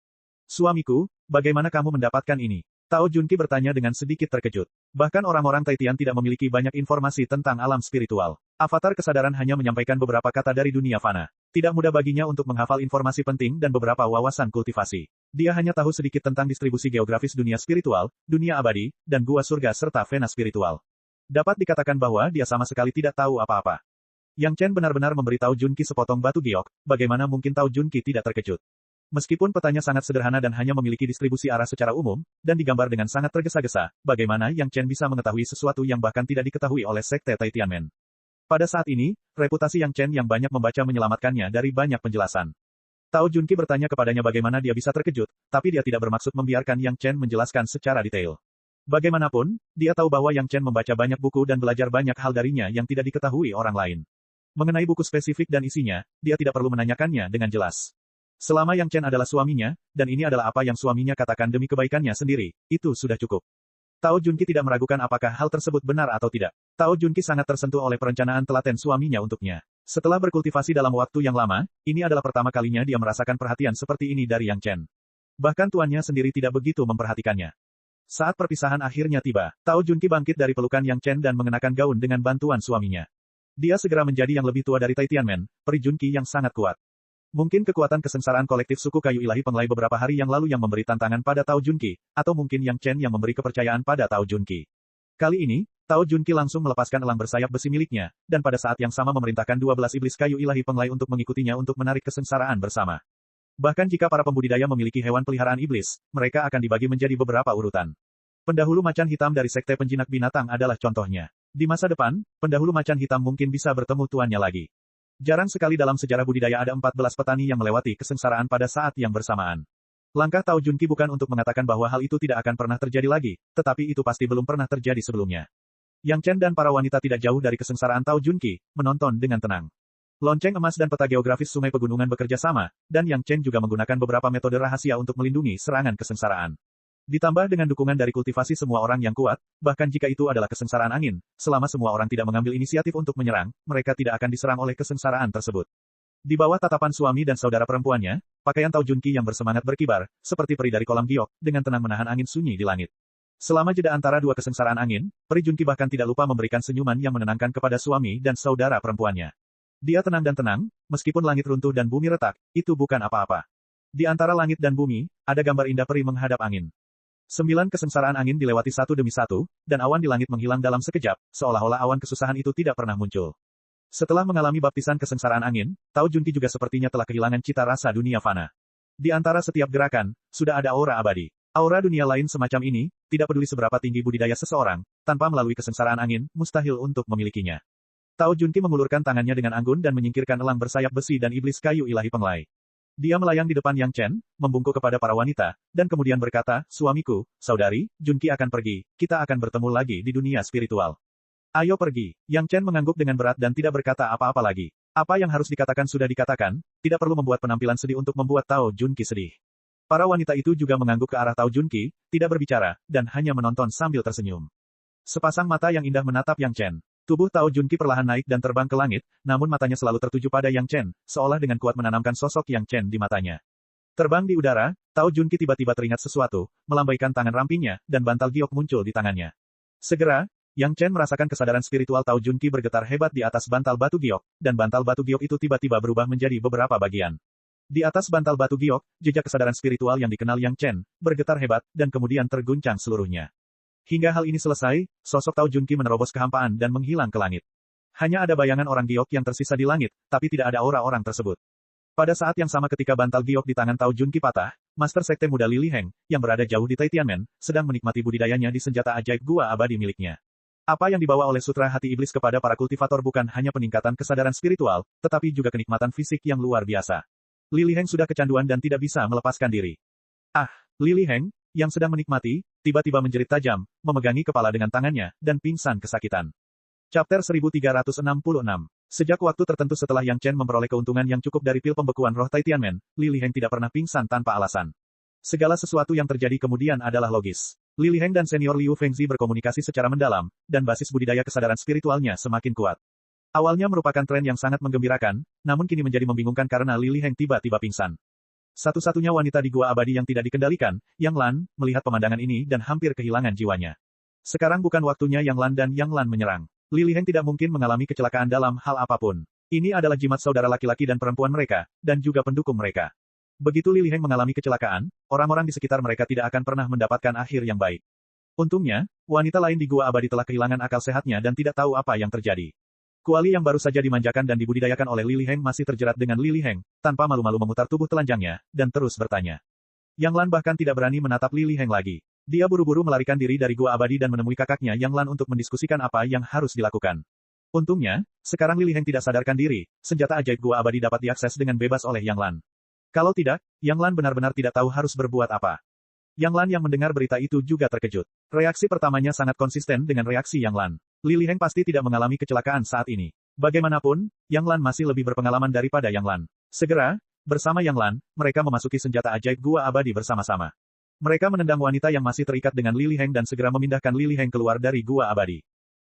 Suamiku, bagaimana kamu mendapatkan ini? Tao Junki bertanya dengan sedikit terkejut. Bahkan orang-orang Taitian tidak memiliki banyak informasi tentang alam spiritual. Avatar kesadaran hanya menyampaikan beberapa kata dari dunia fana. Tidak mudah baginya untuk menghafal informasi penting dan beberapa wawasan kultivasi. Dia hanya tahu sedikit tentang distribusi geografis dunia spiritual, dunia abadi, dan gua surga serta vena spiritual. Dapat dikatakan bahwa dia sama sekali tidak tahu apa-apa. Yang Chen benar-benar memberi Tao Junki sepotong batu giok, bagaimana mungkin Tao Junki tidak terkejut. Meskipun petanya sangat sederhana dan hanya memiliki distribusi arah secara umum, dan digambar dengan sangat tergesa-gesa, bagaimana Yang Chen bisa mengetahui sesuatu yang bahkan tidak diketahui oleh sekte Taitianmen. Pada saat ini, reputasi Yang Chen yang banyak membaca menyelamatkannya dari banyak penjelasan. Tao Junki bertanya kepadanya bagaimana dia bisa terkejut, tapi dia tidak bermaksud membiarkan Yang Chen menjelaskan secara detail. Bagaimanapun, dia tahu bahwa Yang Chen membaca banyak buku dan belajar banyak hal darinya yang tidak diketahui orang lain. Mengenai buku spesifik dan isinya, dia tidak perlu menanyakannya dengan jelas. Selama Yang Chen adalah suaminya, dan ini adalah apa yang suaminya katakan demi kebaikannya sendiri, itu sudah cukup. Tao Junki tidak meragukan apakah hal tersebut benar atau tidak. Tao Junki sangat tersentuh oleh perencanaan telaten suaminya untuknya. Setelah berkultivasi dalam waktu yang lama, ini adalah pertama kalinya dia merasakan perhatian seperti ini dari Yang Chen. Bahkan tuannya sendiri tidak begitu memperhatikannya. Saat perpisahan akhirnya tiba, Tao Junki bangkit dari pelukan Yang Chen dan mengenakan gaun dengan bantuan suaminya. Dia segera menjadi yang lebih tua dari Taitianmen, peri Junki yang sangat kuat. Mungkin kekuatan kesengsaraan kolektif suku kayu ilahi penglai beberapa hari yang lalu yang memberi tantangan pada Tao Junki, atau mungkin Yang Chen yang memberi kepercayaan pada Tao Junki. Kali ini, Tao Junki langsung melepaskan elang bersayap besi miliknya, dan pada saat yang sama memerintahkan 12 iblis kayu ilahi penglai untuk mengikutinya untuk menarik kesengsaraan bersama. Bahkan jika para pembudidaya memiliki hewan peliharaan iblis, mereka akan dibagi menjadi beberapa urutan. Pendahulu macan hitam dari sekte penjinak binatang adalah contohnya. Di masa depan, pendahulu macan hitam mungkin bisa bertemu tuannya lagi. Jarang sekali dalam sejarah budidaya ada 14 petani yang melewati kesengsaraan pada saat yang bersamaan. Langkah Tao Junki bukan untuk mengatakan bahwa hal itu tidak akan pernah terjadi lagi, tetapi itu pasti belum pernah terjadi sebelumnya. Yang Chen dan para wanita tidak jauh dari kesengsaraan Tao Junki, menonton dengan tenang. Lonceng emas dan peta geografis sungai pegunungan bekerja sama, dan Yang Chen juga menggunakan beberapa metode rahasia untuk melindungi serangan kesengsaraan. Ditambah dengan dukungan dari kultivasi semua orang yang kuat, bahkan jika itu adalah kesengsaraan angin, selama semua orang tidak mengambil inisiatif untuk menyerang, mereka tidak akan diserang oleh kesengsaraan tersebut. Di bawah tatapan suami dan saudara perempuannya, pakaian Tao Junki yang bersemangat berkibar, seperti peri dari kolam giok, dengan tenang menahan angin sunyi di langit. Selama jeda antara dua kesengsaraan angin, peri Junki bahkan tidak lupa memberikan senyuman yang menenangkan kepada suami dan saudara perempuannya. Dia tenang dan tenang, meskipun langit runtuh dan bumi retak, itu bukan apa-apa. Di antara langit dan bumi, ada gambar indah peri menghadap angin. 9 kesengsaraan angin dilewati satu demi satu, dan awan di langit menghilang dalam sekejap, seolah-olah awan kesusahan itu tidak pernah muncul. Setelah mengalami baptisan kesengsaraan angin, Tao Junki juga sepertinya telah kehilangan cita rasa dunia fana. Di antara setiap gerakan, sudah ada aura abadi. Aura dunia lain semacam ini, tidak peduli seberapa tinggi budidaya seseorang, tanpa melalui kesengsaraan angin, mustahil untuk memilikinya. Tao Junki mengulurkan tangannya dengan anggun dan menyingkirkan elang bersayap besi dan iblis kayu ilahi penglai. Dia melayang di depan Yang Chen, membungkuk kepada para wanita, dan kemudian berkata, suamiku, saudari, Junki akan pergi, kita akan bertemu lagi di dunia spiritual. Ayo pergi. Yang Chen mengangguk dengan berat dan tidak berkata apa-apa lagi. Apa yang harus dikatakan sudah dikatakan, tidak perlu membuat penampilan sedih untuk membuat Tao Junki sedih. Para wanita itu juga mengangguk ke arah Tao Junki, tidak berbicara, dan hanya menonton sambil tersenyum. Sepasang mata yang indah menatap Yang Chen. Tubuh Tao Junki perlahan naik dan terbang ke langit, namun matanya selalu tertuju pada Yang Chen, seolah dengan kuat menanamkan sosok Yang Chen di matanya. Terbang di udara, Tao Junki tiba-tiba teringat sesuatu, melambaikan tangan rampingnya, dan bantal giok muncul di tangannya. Segera, Yang Chen merasakan kesadaran spiritual Tao Junki bergetar hebat di atas bantal batu giok, dan bantal batu giok itu tiba-tiba berubah menjadi beberapa bagian. Di atas bantal batu giok, jejak kesadaran spiritual yang dikenal Yang Chen, bergetar hebat, dan kemudian terguncang seluruhnya. Hingga hal ini selesai, sosok Tao Junki menerobos kehampaan dan menghilang ke langit. Hanya ada bayangan orang giok yang tersisa di langit, tapi tidak ada aura orang tersebut. Pada saat yang sama ketika bantal giok di tangan Tao Junki patah, Master Sekte Muda Li Liheng, yang berada jauh di Taitianmen, sedang menikmati budidayanya di senjata ajaib gua abadi miliknya. Apa yang dibawa oleh Sutra Hati Iblis kepada para kultivator bukan hanya peningkatan kesadaran spiritual, tetapi juga kenikmatan fisik yang luar biasa. Li Liheng sudah kecanduan dan tidak bisa melepaskan diri. Ah, Li Liheng, yang sedang menikmati, tiba-tiba menjerit tajam, memegangi kepala dengan tangannya, dan pingsan kesakitan. Chapter 1366. Sejak waktu tertentu setelah Yang Chen memperoleh keuntungan yang cukup dari pil pembekuan roh Taitianmen, Li Liheng tidak pernah pingsan tanpa alasan. Segala sesuatu yang terjadi kemudian adalah logis. Li Liheng dan senior Liu Fengzi berkomunikasi secara mendalam, dan basis budidaya kesadaran spiritualnya semakin kuat. Awalnya merupakan tren yang sangat menggembirakan, namun kini menjadi membingungkan karena Li Liheng tiba-tiba pingsan. Satu-satunya wanita di gua abadi yang tidak dikendalikan, Yang Lan, melihat pemandangan ini dan hampir kehilangan jiwanya. Sekarang bukan waktunya Yang Lan dan Yang Lan menyerang. Li Liheng tidak mungkin mengalami kecelakaan dalam hal apapun. Ini adalah jimat saudara laki-laki dan perempuan mereka, dan juga pendukung mereka. Begitu Li Liheng mengalami kecelakaan, orang-orang di sekitar mereka tidak akan pernah mendapatkan akhir yang baik. Untungnya, wanita lain di gua abadi telah kehilangan akal sehatnya dan tidak tahu apa yang terjadi. Kuali yang baru saja dimanjakan dan dibudidayakan oleh Li Liheng masih terjerat dengan Li Liheng, tanpa malu-malu memutar tubuh telanjangnya, dan terus bertanya. Yang Lan bahkan tidak berani menatap Li Liheng lagi. Dia buru-buru melarikan diri dari gua abadi dan menemui kakaknya Yang Lan untuk mendiskusikan apa yang harus dilakukan. Untungnya, sekarang Li Liheng tidak sadarkan diri, senjata ajaib gua abadi dapat diakses dengan bebas oleh Yang Lan. Kalau tidak, Yang Lan benar-benar tidak tahu harus berbuat apa. Yang Lan yang mendengar berita itu juga terkejut. Reaksi pertamanya sangat konsisten dengan reaksi Yang Lan. Li Liheng pasti tidak mengalami kecelakaan saat ini. Bagaimanapun, Yang Lan masih lebih berpengalaman daripada Yang Lan. Segera, bersama Yang Lan, mereka memasuki senjata ajaib gua abadi bersama-sama. Mereka menendang wanita yang masih terikat dengan Li Liheng dan segera memindahkan Li Liheng keluar dari gua abadi.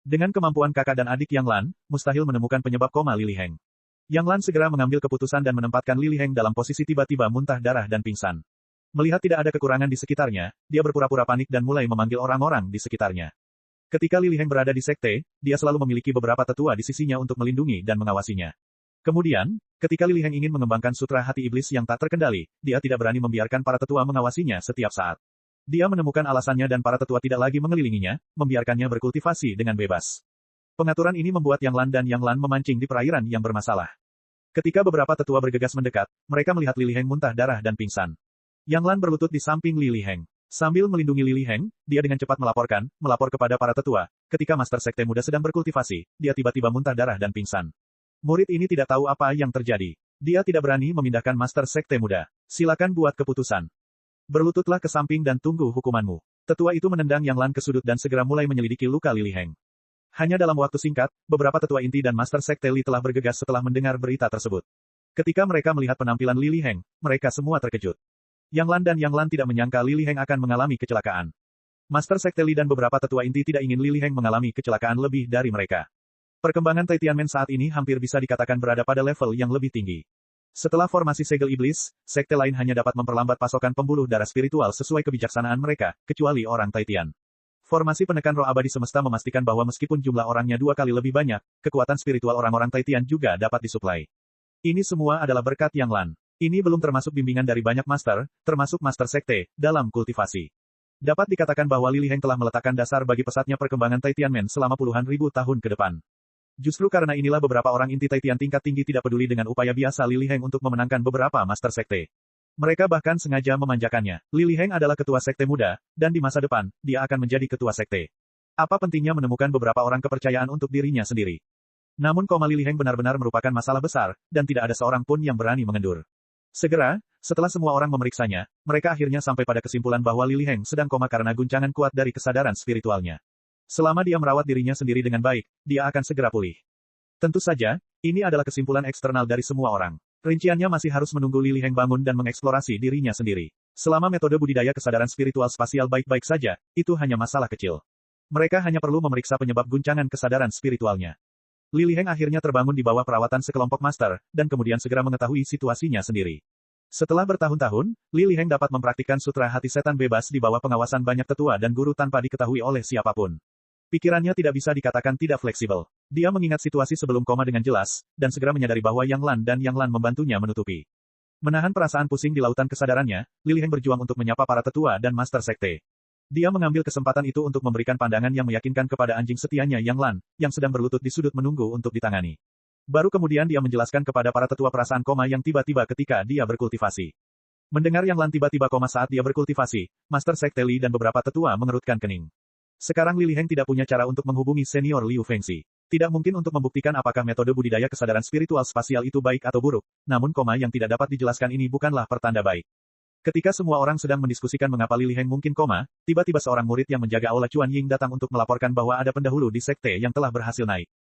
Dengan kemampuan kakak dan adik Yang Lan, mustahil menemukan penyebab koma Li Liheng. Yang Lan segera mengambil keputusan dan menempatkan Li Liheng dalam posisi tiba-tiba muntah darah dan pingsan. Melihat tidak ada kekurangan di sekitarnya, dia berpura-pura panik dan mulai memanggil orang-orang di sekitarnya. Ketika Li Liheng berada di sekte, dia selalu memiliki beberapa tetua di sisinya untuk melindungi dan mengawasinya. Kemudian, ketika Li Liheng ingin mengembangkan sutra hati iblis yang tak terkendali, dia tidak berani membiarkan para tetua mengawasinya setiap saat. Dia menemukan alasannya dan para tetua tidak lagi mengelilinginya, membiarkannya berkultivasi dengan bebas. Pengaturan ini membuat Yang Lan dan Yang Lan memancing di perairan yang bermasalah. Ketika beberapa tetua bergegas mendekat, mereka melihat Li Liheng muntah darah dan pingsan. Yang Lan berlutut di samping Li Liheng. Sambil melindungi Li Liheng, dia dengan cepat melapor kepada para tetua. Ketika Master Sekte Muda sedang berkultivasi, dia tiba-tiba muntah darah dan pingsan. Murid ini tidak tahu apa yang terjadi. Dia tidak berani memindahkan Master Sekte Muda. Silakan buat keputusan. Berlututlah ke samping dan tunggu hukumanmu. Tetua itu menendang Yang Lan ke sudut dan segera mulai menyelidiki luka Li Liheng. Hanya dalam waktu singkat, beberapa tetua inti dan Master Sekte Li telah bergegas setelah mendengar berita tersebut. Ketika mereka melihat penampilan Li Liheng, mereka semua terkejut. Yang Lan dan Yang Lan tidak menyangka Li Liheng akan mengalami kecelakaan. Master Sekte Li dan beberapa tetua inti tidak ingin Li Liheng mengalami kecelakaan lebih dari mereka. Perkembangan Taitianmen saat ini hampir bisa dikatakan berada pada level yang lebih tinggi. Setelah formasi segel iblis, sekte lain hanya dapat memperlambat pasokan pembuluh darah spiritual sesuai kebijaksanaan mereka, kecuali orang Taitian. Formasi penekan roh abadi semesta memastikan bahwa meskipun jumlah orangnya 2 kali lebih banyak, kekuatan spiritual orang-orang Taitian juga dapat disuplai. Ini semua adalah berkat Yang Lan. Ini belum termasuk bimbingan dari banyak master, termasuk master sekte, dalam kultivasi. Dapat dikatakan bahwa Li Liheng telah meletakkan dasar bagi pesatnya perkembangan Taitianmen selama puluhan ribu tahun ke depan. Justru karena inilah beberapa orang inti Taitian tingkat tinggi tidak peduli dengan upaya biasa Li Liheng untuk memenangkan beberapa master sekte. Mereka bahkan sengaja memanjakannya. Li Liheng adalah ketua sekte muda, dan di masa depan, dia akan menjadi ketua sekte. Apa pentingnya menemukan beberapa orang kepercayaan untuk dirinya sendiri? Namun Li Liheng benar-benar merupakan masalah besar, dan tidak ada seorang pun yang berani mengendur. Segera, setelah semua orang memeriksanya, mereka akhirnya sampai pada kesimpulan bahwa Li Liheng sedang koma karena guncangan kuat dari kesadaran spiritualnya. Selama dia merawat dirinya sendiri dengan baik, dia akan segera pulih. Tentu saja, ini adalah kesimpulan eksternal dari semua orang. Rinciannya masih harus menunggu Li Liheng bangun dan mengeksplorasi dirinya sendiri. Selama metode budidaya kesadaran spiritual spasial baik-baik saja, itu hanya masalah kecil. Mereka hanya perlu memeriksa penyebab guncangan kesadaran spiritualnya. Li Liheng akhirnya terbangun di bawah perawatan sekelompok master, dan kemudian segera mengetahui situasinya sendiri. Setelah bertahun-tahun, Li Liheng dapat mempraktikkan sutra hati setan bebas di bawah pengawasan banyak tetua dan guru tanpa diketahui oleh siapapun. Pikirannya tidak bisa dikatakan tidak fleksibel. Dia mengingat situasi sebelum koma dengan jelas, dan segera menyadari bahwa Yang Lan dan Yang Lan membantunya menutupi. Menahan perasaan pusing di lautan kesadarannya, Li Liheng berjuang untuk menyapa para tetua dan master sekte. Dia mengambil kesempatan itu untuk memberikan pandangan yang meyakinkan kepada anjing setianya Yang Lan, yang sedang berlutut di sudut menunggu untuk ditangani. Baru kemudian dia menjelaskan kepada para tetua perasaan koma yang tiba-tiba ketika dia berkultivasi. Mendengar Yang Lan tiba-tiba koma saat dia berkultivasi, Master Sekte Li dan beberapa tetua mengerutkan kening. Sekarang Li Liheng tidak punya cara untuk menghubungi senior Liu Fengxi. Tidak mungkin untuk membuktikan apakah metode budidaya kesadaran spiritual spasial itu baik atau buruk, namun koma yang tidak dapat dijelaskan ini bukanlah pertanda baik. Ketika semua orang sedang mendiskusikan mengapa Li Liheng mungkin koma, tiba-tiba seorang murid yang menjaga aula Chuan Ying datang untuk melaporkan bahwa ada pendahulu di sekte yang telah berhasil naik.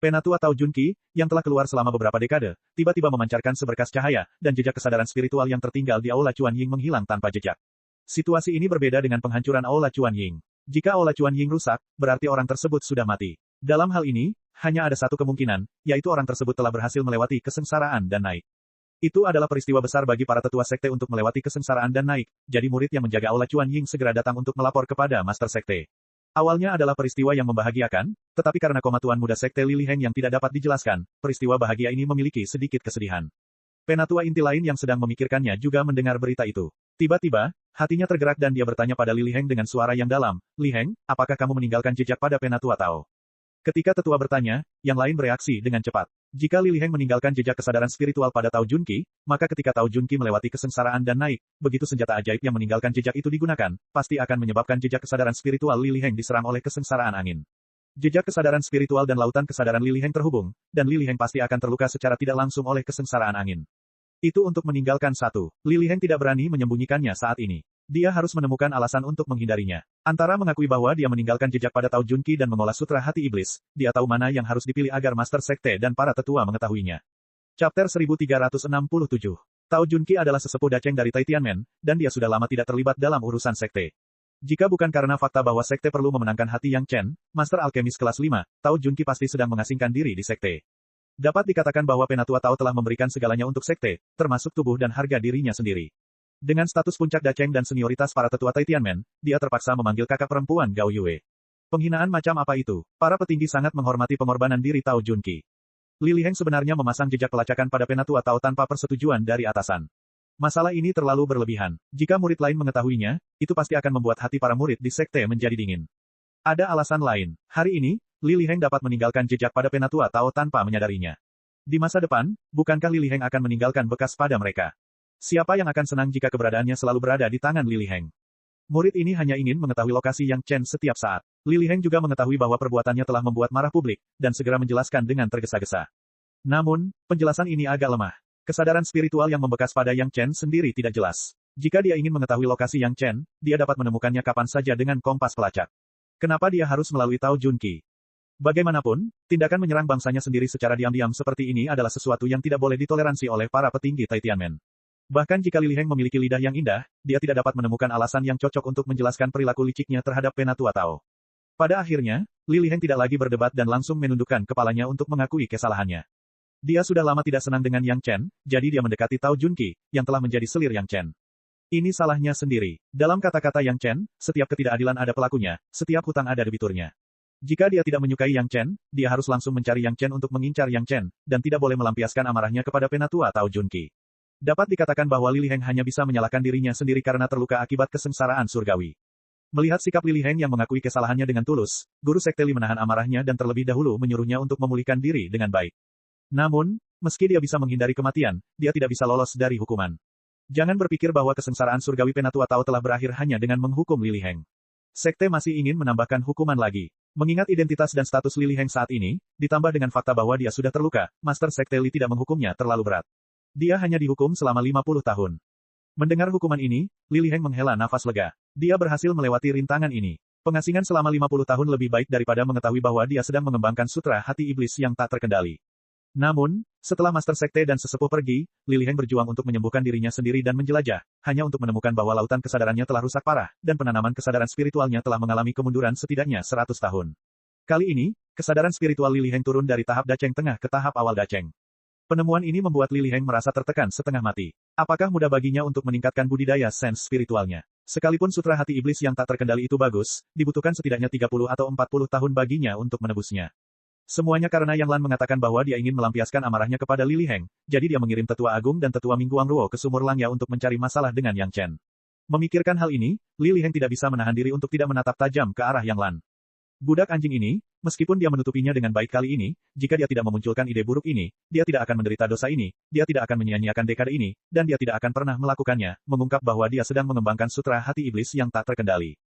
Penatua Tao Junqi, yang telah keluar selama beberapa dekade, tiba-tiba memancarkan seberkas cahaya, dan jejak kesadaran spiritual yang tertinggal di aula Chuan Ying menghilang tanpa jejak. Situasi ini berbeda dengan penghancuran aula Chuan Ying. Jika aula Chuan Ying rusak, berarti orang tersebut sudah mati. Dalam hal ini, hanya ada satu kemungkinan, yaitu orang tersebut telah berhasil melewati kesengsaraan dan naik. Itu adalah peristiwa besar bagi para tetua sekte untuk melewati kesengsaraan dan naik, jadi murid yang menjaga aula Chuan Ying segera datang untuk melapor kepada Master Sekte. Awalnya adalah peristiwa yang membahagiakan, tetapi karena koma tuan muda Sekte Li Liheng yang tidak dapat dijelaskan, peristiwa bahagia ini memiliki sedikit kesedihan. Penatua inti lain yang sedang memikirkannya juga mendengar berita itu. Tiba-tiba, hatinya tergerak dan dia bertanya pada Li Liheng dengan suara yang dalam, "Li Heng, apakah kamu meninggalkan jejak pada Penatua Tao?" Ketika tetua bertanya, yang lain bereaksi dengan cepat. Jika Li Liheng meninggalkan jejak kesadaran spiritual pada Tao Junqi, maka ketika Tao Junqi melewati kesengsaraan dan naik, begitu senjata ajaib yang meninggalkan jejak itu digunakan, pasti akan menyebabkan jejak kesadaran spiritual Li Liheng diserang oleh kesengsaraan angin. Jejak kesadaran spiritual dan lautan kesadaran Li Liheng terhubung, dan Li Liheng pasti akan terluka secara tidak langsung oleh kesengsaraan angin. Itu untuk meninggalkan satu. Li Liheng tidak berani menyembunyikannya saat ini. Dia harus menemukan alasan untuk menghindarinya. Antara mengakui bahwa dia meninggalkan jejak pada Tao Junqi dan mengolah sutra hati iblis, dia tahu mana yang harus dipilih agar Master Sekte dan para tetua mengetahuinya. Chapter 1367. Tao Junqi adalah sesepuh daceng dari Tai Tianmen, dan dia sudah lama tidak terlibat dalam urusan sekte. Jika bukan karena fakta bahwa sekte perlu memenangkan hati Yang Chen, Master Alkemis kelas 5, Tao Junqi pasti sedang mengasingkan diri di sekte. Dapat dikatakan bahwa Penatua Tao telah memberikan segalanya untuk sekte, termasuk tubuh dan harga dirinya sendiri. Dengan status puncak daceng dan senioritas para tetua Tai Tianmen, dia terpaksa memanggil kakak perempuan Gao Yue. Penghinaan macam apa itu? Para petinggi sangat menghormati pengorbanan diri Tao Junqi. Li Liheng sebenarnya memasang jejak pelacakan pada Penatua Tao tanpa persetujuan dari atasan. Masalah ini terlalu berlebihan. Jika murid lain mengetahuinya, itu pasti akan membuat hati para murid di sekte menjadi dingin. Ada alasan lain. Hari ini, Li Liheng dapat meninggalkan jejak pada Penatua Tao tanpa menyadarinya. Di masa depan, bukankah Li Liheng akan meninggalkan bekas pada mereka? Siapa yang akan senang jika keberadaannya selalu berada di tangan Li Liheng? Murid ini hanya ingin mengetahui lokasi Yang Chen setiap saat. Li Liheng juga mengetahui bahwa perbuatannya telah membuat marah publik, dan segera menjelaskan dengan tergesa-gesa. Namun, penjelasan ini agak lemah. Kesadaran spiritual yang membekas pada Yang Chen sendiri tidak jelas. Jika dia ingin mengetahui lokasi Yang Chen, dia dapat menemukannya kapan saja dengan kompas pelacak. Kenapa dia harus melalui Tao Junqi? Bagaimanapun, tindakan menyerang bangsanya sendiri secara diam-diam seperti ini adalah sesuatu yang tidak boleh ditoleransi oleh para petinggi Tai Tianmen. Bahkan jika Li Liheng memiliki lidah yang indah, dia tidak dapat menemukan alasan yang cocok untuk menjelaskan perilaku liciknya terhadap Penatua Tao. Pada akhirnya, Li Liheng tidak lagi berdebat dan langsung menundukkan kepalanya untuk mengakui kesalahannya. Dia sudah lama tidak senang dengan Yang Chen, jadi dia mendekati Tao Junqi, yang telah menjadi selir Yang Chen. Ini salahnya sendiri. Dalam kata-kata Yang Chen, setiap ketidakadilan ada pelakunya, setiap hutang ada debiturnya. Jika dia tidak menyukai Yang Chen, dia harus langsung mencari Yang Chen untuk mengincar Yang Chen, dan tidak boleh melampiaskan amarahnya kepada Penatua Tao Junqi. Dapat dikatakan bahwa Li Liheng hanya bisa menyalahkan dirinya sendiri karena terluka akibat kesengsaraan surgawi. Melihat sikap Li Liheng yang mengakui kesalahannya dengan tulus, guru sekte Li menahan amarahnya dan terlebih dahulu menyuruhnya untuk memulihkan diri dengan baik. Namun, meski dia bisa menghindari kematian, dia tidak bisa lolos dari hukuman. Jangan berpikir bahwa kesengsaraan surgawi Penatua Tao telah berakhir hanya dengan menghukum Li Liheng. Sekte masih ingin menambahkan hukuman lagi. Mengingat identitas dan status Li Liheng saat ini, ditambah dengan fakta bahwa dia sudah terluka, Master Sekte Li tidak menghukumnya terlalu berat. Dia hanya dihukum selama 50 tahun. Mendengar hukuman ini, Li Liheng menghela nafas lega. Dia berhasil melewati rintangan ini. Pengasingan selama 50 tahun lebih baik daripada mengetahui bahwa dia sedang mengembangkan sutra hati iblis yang tak terkendali. Namun, setelah Master Sekte dan sesepuh pergi, Li Liheng berjuang untuk menyembuhkan dirinya sendiri dan menjelajah, hanya untuk menemukan bahwa lautan kesadarannya telah rusak parah, dan penanaman kesadaran spiritualnya telah mengalami kemunduran setidaknya 100 tahun. Kali ini, kesadaran spiritual Li Liheng turun dari tahap Daceng Tengah ke tahap awal Daceng. Penemuan ini membuat Li Liheng merasa tertekan setengah mati. Apakah mudah baginya untuk meningkatkan budidaya sense spiritualnya? Sekalipun sutra hati iblis yang tak terkendali itu bagus, dibutuhkan setidaknya 30 atau 40 tahun baginya untuk menebusnya. Semuanya karena Yang Lan mengatakan bahwa dia ingin melampiaskan amarahnya kepada Li Liheng, jadi dia mengirim Tetua Agung dan Tetua Mingguang Ruo ke Sumur Langya untuk mencari masalah dengan Yang Chen. Memikirkan hal ini, Li Liheng tidak bisa menahan diri untuk tidak menatap tajam ke arah Yang Lan. Budak anjing ini, meskipun dia menutupinya dengan baik kali ini, jika dia tidak memunculkan ide buruk ini, dia tidak akan menderita dosa ini, dia tidak akan menyia-nyiakan dekade ini, dan dia tidak akan pernah melakukannya, mengungkap bahwa dia sedang mengembangkan sutra hati iblis yang tak terkendali.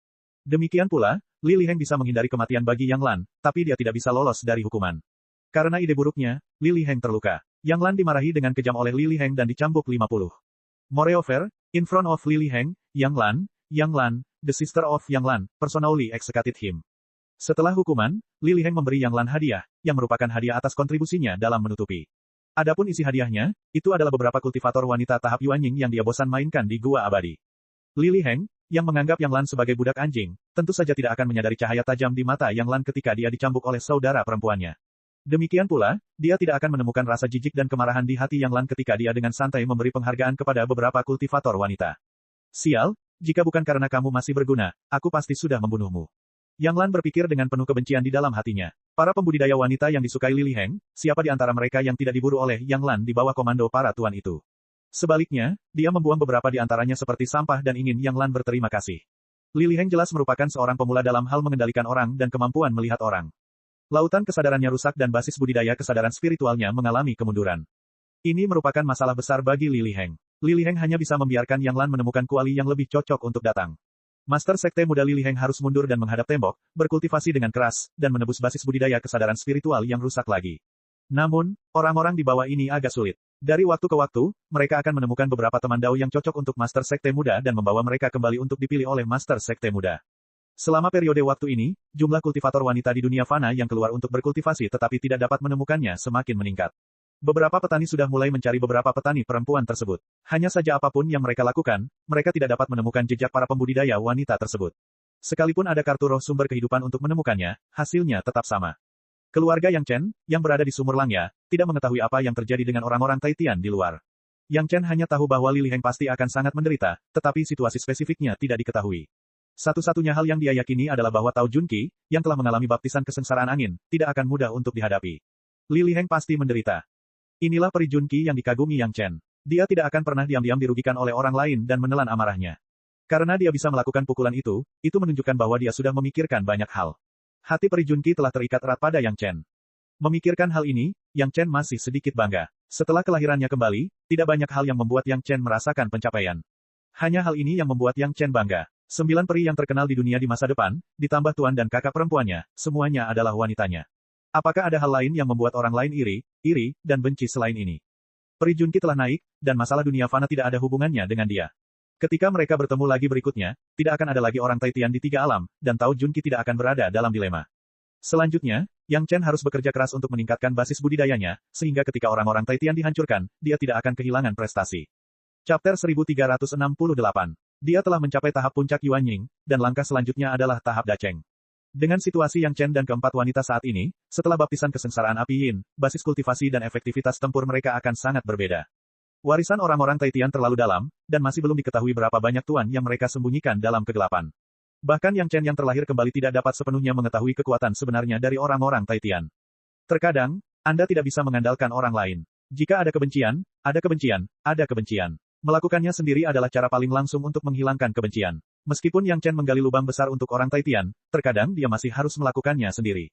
Demikian pula, Li Liheng bisa menghindari kematian bagi Yang Lan, tapi dia tidak bisa lolos dari hukuman. Karena ide buruknya, Li Liheng terluka. Yang Lan dimarahi dengan kejam oleh Li Liheng dan dicambuk 50. Moreover, in front of Li Liheng, Yang Lan, the sister of Yang Lan, personally executed him. Setelah hukuman, Li Liheng memberi Yang Lan hadiah, yang merupakan hadiah atas kontribusinya dalam menutupi. Adapun isi hadiahnya, itu adalah beberapa kultivator wanita tahap Yuanying yang dia bosan mainkan di Gua Abadi. Li Liheng, yang menganggap Yang Lan sebagai budak anjing, tentu saja tidak akan menyadari cahaya tajam di mata Yang Lan ketika dia dicambuk oleh saudara perempuannya. Demikian pula, dia tidak akan menemukan rasa jijik dan kemarahan di hati Yang Lan ketika dia dengan santai memberi penghargaan kepada beberapa kultivator wanita. Sial, jika bukan karena kamu masih berguna, aku pasti sudah membunuhmu. Yang Lan berpikir dengan penuh kebencian di dalam hatinya. Para pembudidaya wanita yang disukai Li Liheng, siapa di antara mereka yang tidak diburu oleh Yang Lan di bawah komando para tuan itu? Sebaliknya, dia membuang beberapa di antaranya seperti sampah dan ingin Yang Lan berterima kasih. Li Liheng jelas merupakan seorang pemula dalam hal mengendalikan orang dan kemampuan melihat orang. Lautan kesadarannya rusak dan basis budidaya kesadaran spiritualnya mengalami kemunduran. Ini merupakan masalah besar bagi Li Liheng. Li Liheng hanya bisa membiarkan Yang Lan menemukan kuali yang lebih cocok untuk datang. Master Sekte Muda Li Liheng harus mundur dan menghadap tembok, berkultivasi dengan keras, dan menebus basis budidaya kesadaran spiritual yang rusak lagi. Namun, orang-orang di bawah ini agak sulit. Dari waktu ke waktu, mereka akan menemukan beberapa teman dao yang cocok untuk Master Sekte Muda dan membawa mereka kembali untuk dipilih oleh Master Sekte Muda. Selama periode waktu ini, jumlah kultivator wanita di dunia fana yang keluar untuk berkultivasi tetapi tidak dapat menemukannya semakin meningkat. Beberapa petani sudah mulai mencari beberapa petani perempuan tersebut. Hanya saja apapun yang mereka lakukan, mereka tidak dapat menemukan jejak para pembudidaya wanita tersebut. Sekalipun ada kartu roh sumber kehidupan untuk menemukannya, hasilnya tetap sama. Keluarga Yang Chen, yang berada di Sumur Langya, tidak mengetahui apa yang terjadi dengan orang-orang Taitian di luar. Yang Chen hanya tahu bahwa Li Liheng pasti akan sangat menderita, tetapi situasi spesifiknya tidak diketahui. Satu-satunya hal yang dia yakini adalah bahwa Tao Junqi, yang telah mengalami baptisan kesengsaraan angin, tidak akan mudah untuk dihadapi. Li Liheng pasti menderita. Inilah peri Junqi yang dikagumi Yang Chen. Dia tidak akan pernah diam-diam dirugikan oleh orang lain dan menelan amarahnya. Karena dia bisa melakukan pukulan itu menunjukkan bahwa dia sudah memikirkan banyak hal. Hati peri Junqi telah terikat erat pada Yang Chen. Memikirkan hal ini, Yang Chen masih sedikit bangga. Setelah kelahirannya kembali, tidak banyak hal yang membuat Yang Chen merasakan pencapaian. Hanya hal ini yang membuat Yang Chen bangga. 9 peri yang terkenal di dunia di masa depan, ditambah tuan dan kakak perempuannya, semuanya adalah wanitanya. Apakah ada hal lain yang membuat orang lain iri, dan benci selain ini? Peri Junqi telah naik, dan masalah dunia fana tidak ada hubungannya dengan dia. Ketika mereka bertemu lagi berikutnya, tidak akan ada lagi orang Taitian di 3 alam, dan Tao Junqi tidak akan berada dalam dilema. Selanjutnya, Yang Chen harus bekerja keras untuk meningkatkan basis budidayanya, sehingga ketika orang-orang Taitian dihancurkan, dia tidak akan kehilangan prestasi. Chapter 1368. Dia telah mencapai tahap puncak Yuanying, dan langkah selanjutnya adalah tahap Daceng. Dengan situasi Yang Chen dan keempat wanita saat ini, setelah baptisan kesengsaraan api Yin, basis kultivasi dan efektivitas tempur mereka akan sangat berbeda. Warisan orang-orang Taitian terlalu dalam, dan masih belum diketahui berapa banyak tuan yang mereka sembunyikan dalam kegelapan. Bahkan Yang Chen yang terlahir kembali tidak dapat sepenuhnya mengetahui kekuatan sebenarnya dari orang-orang Taitian. Terkadang, Anda tidak bisa mengandalkan orang lain. Jika ada kebencian, ada kebencian, ada kebencian. Melakukannya sendiri adalah cara paling langsung untuk menghilangkan kebencian. Meskipun Yang Chen menggali lubang besar untuk orang Taitian, terkadang dia masih harus melakukannya sendiri.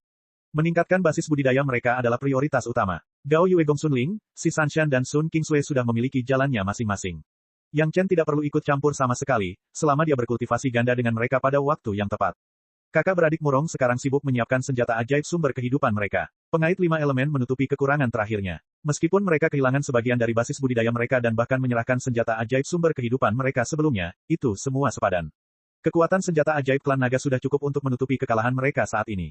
Meningkatkan basis budidaya mereka adalah prioritas utama. Gao Yue Gong Sunling, Si Sanshan dan Sun Kingsui sudah memiliki jalannya masing-masing. Yang Chen tidak perlu ikut campur sama sekali, selama dia berkultivasi ganda dengan mereka pada waktu yang tepat. Kakak beradik Murong sekarang sibuk menyiapkan senjata ajaib sumber kehidupan mereka. Pengait 5 elemen menutupi kekurangan terakhirnya. Meskipun mereka kehilangan sebagian dari basis budidaya mereka dan bahkan menyerahkan senjata ajaib sumber kehidupan mereka sebelumnya, itu semua sepadan. Kekuatan senjata ajaib klan naga sudah cukup untuk menutupi kekalahan mereka saat ini.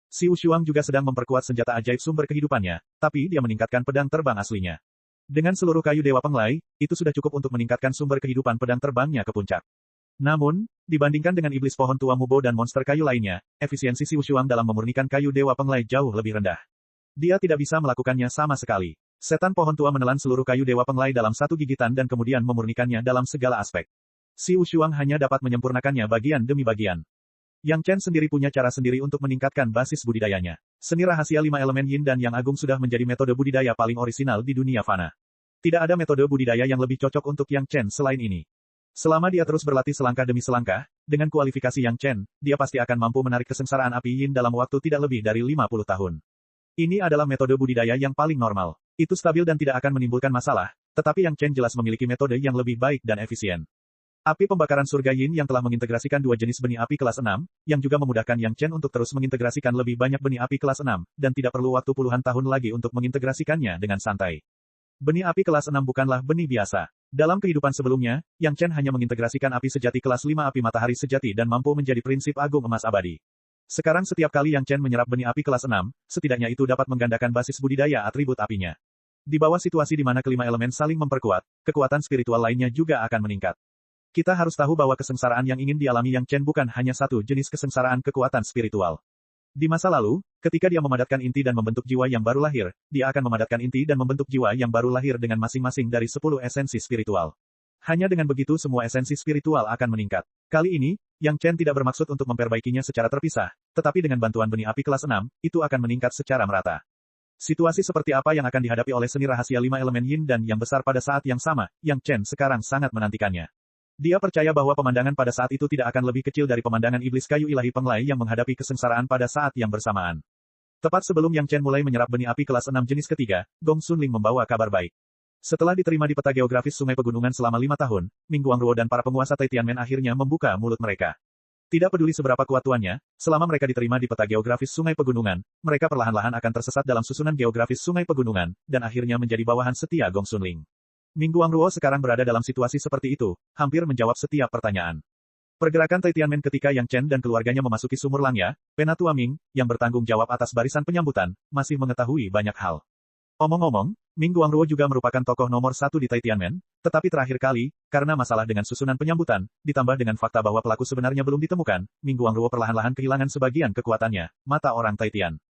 Xiu Shuang juga sedang memperkuat senjata ajaib sumber kehidupannya, tapi dia meningkatkan pedang terbang aslinya. Dengan seluruh kayu Dewa Penglai, itu sudah cukup untuk meningkatkan sumber kehidupan pedang terbangnya ke puncak. Namun, dibandingkan dengan iblis pohon tua Mubo dan monster kayu lainnya, efisiensi Xiu Shuang dalam memurnikan kayu Dewa Penglai jauh lebih rendah. Dia tidak bisa melakukannya sama sekali. Setan pohon tua menelan seluruh kayu Dewa Penglai dalam satu gigitan dan kemudian memurnikannya dalam segala aspek. Xiu Shuang hanya dapat menyempurnakannya bagian demi bagian. Yang Chen sendiri punya cara sendiri untuk meningkatkan basis budidayanya. Seni rahasia 5 elemen Yin dan Yang Agung sudah menjadi metode budidaya paling orisinal di dunia fana. Tidak ada metode budidaya yang lebih cocok untuk Yang Chen selain ini. Selama dia terus berlatih selangkah demi selangkah, dengan kualifikasi Yang Chen, dia pasti akan mampu menarik kesengsaraan api Yin dalam waktu tidak lebih dari 50 tahun. Ini adalah metode budidaya yang paling normal. Itu stabil dan tidak akan menimbulkan masalah, tetapi Yang Chen jelas memiliki metode yang lebih baik dan efisien. Api pembakaran surga Yin yang telah mengintegrasikan 2 jenis benih api kelas 6, yang juga memudahkan Yang Chen untuk terus mengintegrasikan lebih banyak benih api kelas 6, dan tidak perlu waktu puluhan tahun lagi untuk mengintegrasikannya dengan santai. Benih api kelas 6 bukanlah benih biasa. Dalam kehidupan sebelumnya, Yang Chen hanya mengintegrasikan api sejati kelas 5 api matahari sejati dan mampu menjadi prinsip agung emas abadi. Sekarang setiap kali Yang Chen menyerap benih api kelas 6, setidaknya itu dapat menggandakan basis budidaya atribut apinya. Di bawah situasi di mana kelima elemen saling memperkuat, kekuatan spiritual lainnya juga akan meningkat. Kita harus tahu bahwa kesengsaraan yang ingin dialami Yang Chen bukan hanya satu jenis kesengsaraan kekuatan spiritual. Di masa lalu, ketika dia memadatkan inti dan membentuk jiwa yang baru lahir, dia akan memadatkan inti dan membentuk jiwa yang baru lahir dengan masing-masing dari 10 esensi spiritual. Hanya dengan begitu semua esensi spiritual akan meningkat. Kali ini, Yang Chen tidak bermaksud untuk memperbaikinya secara terpisah, tetapi dengan bantuan benih api kelas 6, itu akan meningkat secara merata. Situasi seperti apa yang akan dihadapi oleh seni rahasia 5 elemen Yin dan Yang besar pada saat yang sama, Yang Chen sekarang sangat menantikannya. Dia percaya bahwa pemandangan pada saat itu tidak akan lebih kecil dari pemandangan iblis kayu ilahi penglai yang menghadapi kesengsaraan pada saat yang bersamaan. Tepat sebelum Yang Chen mulai menyerap benih api kelas 6 jenis ketiga, Gong Xunling membawa kabar baik. Setelah diterima di peta geografis Sungai Pegunungan selama 5 tahun, Ming Guangruo dan para penguasa Taitianmen akhirnya membuka mulut mereka. Tidak peduli seberapa kuat tuannya, selama mereka diterima di peta geografis Sungai Pegunungan, mereka perlahan-lahan akan tersesat dalam susunan geografis Sungai Pegunungan, dan akhirnya menjadi bawahan setia Gong Xunling. Ming Guangruo sekarang berada dalam situasi seperti itu, hampir menjawab setiap pertanyaan. Pergerakan Taitianmen ketika Yang Chen dan keluarganya memasuki Sumur Langya, Penatua Ming, yang bertanggung jawab atas barisan penyambutan, masih mengetahui banyak hal. Omong-omong, Ming Guangruo juga merupakan tokoh nomor 1 di Taitianmen, tetapi terakhir kali, karena masalah dengan susunan penyambutan, ditambah dengan fakta bahwa pelaku sebenarnya belum ditemukan, Ming Guangruo perlahan-lahan kehilangan sebagian kekuatannya, mata orang Taitian.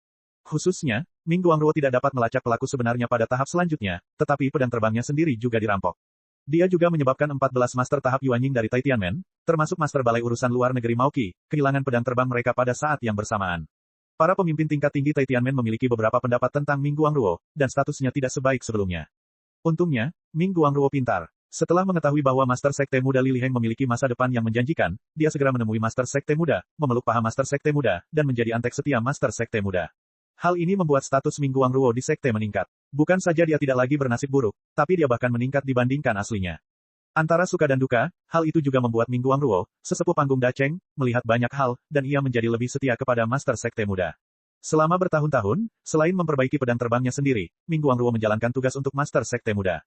Khususnya, Ming Guangruo tidak dapat melacak pelaku sebenarnya pada tahap selanjutnya, tetapi pedang terbangnya sendiri juga dirampok. Dia juga menyebabkan 14 master tahap Yuanying dari Taitianmen, termasuk master balai urusan luar negeri Maoqi, kehilangan pedang terbang mereka pada saat yang bersamaan. Para pemimpin tingkat tinggi Taitianmen memiliki beberapa pendapat tentang Ming Guangruo, dan statusnya tidak sebaik sebelumnya. Untungnya, Ming Guangruo pintar. Setelah mengetahui bahwa Master Sekte Muda Li Liheng memiliki masa depan yang menjanjikan, dia segera menemui Master Sekte Muda, memeluk paha Master Sekte Muda, dan menjadi antek setia Master Sekte Muda. Hal ini membuat status Ming Guangruo di sekte meningkat. Bukan saja dia tidak lagi bernasib buruk, tapi dia bahkan meningkat dibandingkan aslinya. Antara suka dan duka, hal itu juga membuat Ming Guangruo, sesepuh panggung Dacheng, melihat banyak hal, dan ia menjadi lebih setia kepada Master Sekte Muda. Selama bertahun-tahun, selain memperbaiki pedang terbangnya sendiri, Ming Guangruo menjalankan tugas untuk Master Sekte Muda.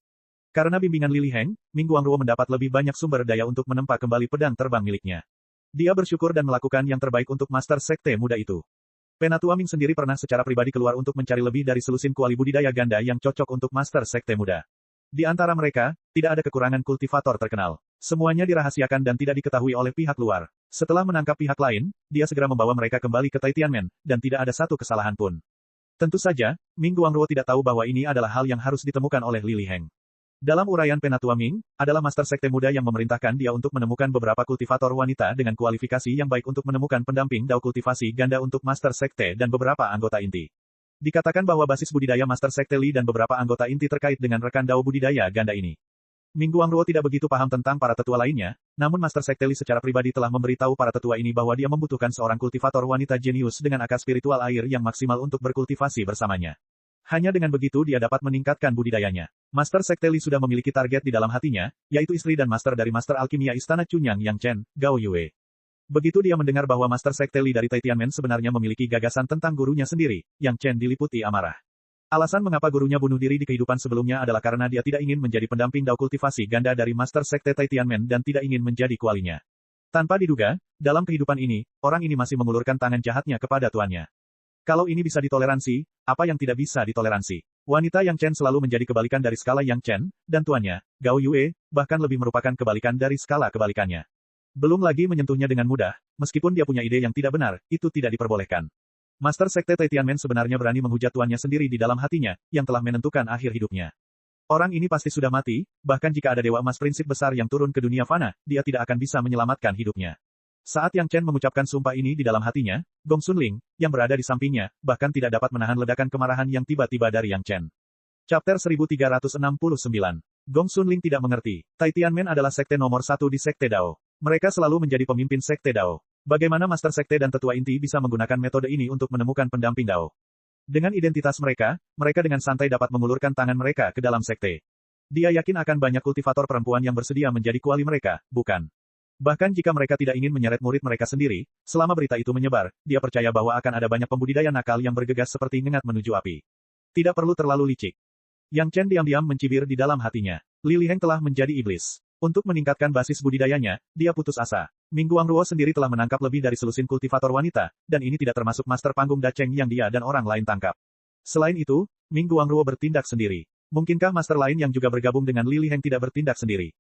Karena bimbingan Li Liheng, Ming Guangruo mendapat lebih banyak sumber daya untuk menempa kembali pedang terbang miliknya. Dia bersyukur dan melakukan yang terbaik untuk Master Sekte Muda itu. Penatua Ming sendiri pernah secara pribadi keluar untuk mencari lebih dari selusin kuali budidaya ganda yang cocok untuk Master Sekte Muda. Di antara mereka, tidak ada kekurangan kultivator terkenal. Semuanya dirahasiakan dan tidak diketahui oleh pihak luar. Setelah menangkap pihak lain, dia segera membawa mereka kembali ke Taitianmen, dan tidak ada satu kesalahan pun. Tentu saja, Ming Guangruo tidak tahu bahwa ini adalah hal yang harus ditemukan oleh Li Liheng. Dalam uraian Penatua Ming, adalah Master Sekte Muda yang memerintahkan dia untuk menemukan beberapa kultivator wanita dengan kualifikasi yang baik untuk menemukan pendamping dao kultivasi ganda untuk Master Sekte dan beberapa anggota inti. Dikatakan bahwa basis budidaya Master Sekte Li dan beberapa anggota inti terkait dengan rekan dao budidaya ganda ini. Ming Guangruo tidak begitu paham tentang para tetua lainnya, namun Master Sekte Li secara pribadi telah memberitahu para tetua ini bahwa dia membutuhkan seorang kultivator wanita jenius dengan akar spiritual air yang maksimal untuk berkultivasi bersamanya. Hanya dengan begitu dia dapat meningkatkan budidayanya. Master Sekte Li sudah memiliki target di dalam hatinya, yaitu istri dan master dari Master Alkimia Istana Chunyang Yang Chen, Gao Yue. Begitu dia mendengar bahwa Master Sekte Li dari Tianmen sebenarnya memiliki gagasan tentang gurunya sendiri, Yang Chen diliputi amarah. Alasan mengapa gurunya bunuh diri di kehidupan sebelumnya adalah karena dia tidak ingin menjadi pendamping dao kultivasi ganda dari Master Sekte Tianmen dan tidak ingin menjadi kualinya. Tanpa diduga, dalam kehidupan ini, orang ini masih mengulurkan tangan jahatnya kepada tuannya. Kalau ini bisa ditoleransi, apa yang tidak bisa ditoleransi? Wanita Yang Chen selalu menjadi kebalikan dari skala Yang Chen, dan tuannya, Gao Yue, bahkan lebih merupakan kebalikan dari skala kebalikannya. Belum lagi menyentuhnya dengan mudah, meskipun dia punya ide yang tidak benar, itu tidak diperbolehkan. Master Sekte Tianmen sebenarnya berani menghujat tuannya sendiri di dalam hatinya, yang telah menentukan akhir hidupnya. Orang ini pasti sudah mati, bahkan jika ada Dewa Emas prinsip besar yang turun ke dunia fana, dia tidak akan bisa menyelamatkan hidupnya. Saat Yang Chen mengucapkan sumpah ini di dalam hatinya, Gong Sunling, yang berada di sampingnya, bahkan tidak dapat menahan ledakan kemarahan yang tiba-tiba dari Yang Chen. Chapter 1369. Gong Sunling tidak mengerti. Tianmen adalah sekte nomor 1 di Sekte Dao. Mereka selalu menjadi pemimpin Sekte Dao. Bagaimana Master Sekte dan Tetua Inti bisa menggunakan metode ini untuk menemukan pendamping Dao? Dengan identitas mereka, mereka dengan santai dapat mengulurkan tangan mereka ke dalam sekte. Dia yakin akan banyak kultivator perempuan yang bersedia menjadi kuali mereka, bukan? Bahkan jika mereka tidak ingin menyeret murid mereka sendiri, selama berita itu menyebar, dia percaya bahwa akan ada banyak pembudidaya nakal yang bergegas seperti ngengat menuju api. Tidak perlu terlalu licik. Yang Chen diam-diam mencibir di dalam hatinya. Li Liheng telah menjadi iblis. Untuk meningkatkan basis budidayanya, dia putus asa. Ming Guangruo sendiri telah menangkap lebih dari selusin kultivator wanita, dan ini tidak termasuk master panggung Dacheng yang dia dan orang lain tangkap. Selain itu, Ming Guangruo bertindak sendiri. Mungkinkah master lain yang juga bergabung dengan Li Liheng tidak bertindak sendiri?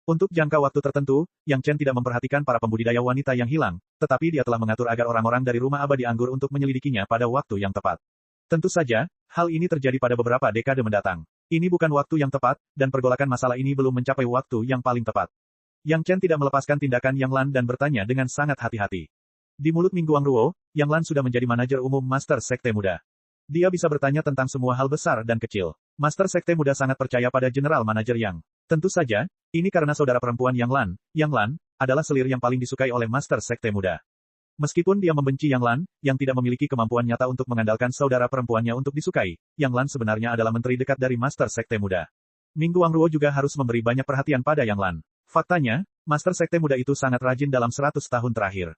Untuk jangka waktu tertentu, Yang Chen tidak memperhatikan para pembudidaya wanita yang hilang, tetapi dia telah mengatur agar orang-orang dari rumah abadi anggur untuk menyelidikinya pada waktu yang tepat. Tentu saja, hal ini terjadi pada beberapa dekade mendatang. Ini bukan waktu yang tepat, dan pergolakan masalah ini belum mencapai waktu yang paling tepat. Yang Chen tidak melepaskan tindakan Yang Lan dan bertanya dengan sangat hati-hati. Di mulut Ming Guangruo, Yang Lan sudah menjadi manajer umum Master Sekte Muda. Dia bisa bertanya tentang semua hal besar dan kecil. Master Sekte Muda sangat percaya pada General Manager Yang. Tentu saja, ini karena saudara perempuan Yang Lan, adalah selir yang paling disukai oleh Master Sekte Muda. Meskipun dia membenci Yang Lan, yang tidak memiliki kemampuan nyata untuk mengandalkan saudara perempuannya untuk disukai, Yang Lan sebenarnya adalah menteri dekat dari Master Sekte Muda. Ming Guangruo juga harus memberi banyak perhatian pada Yang Lan. Faktanya, Master Sekte Muda itu sangat rajin dalam 100 tahun terakhir.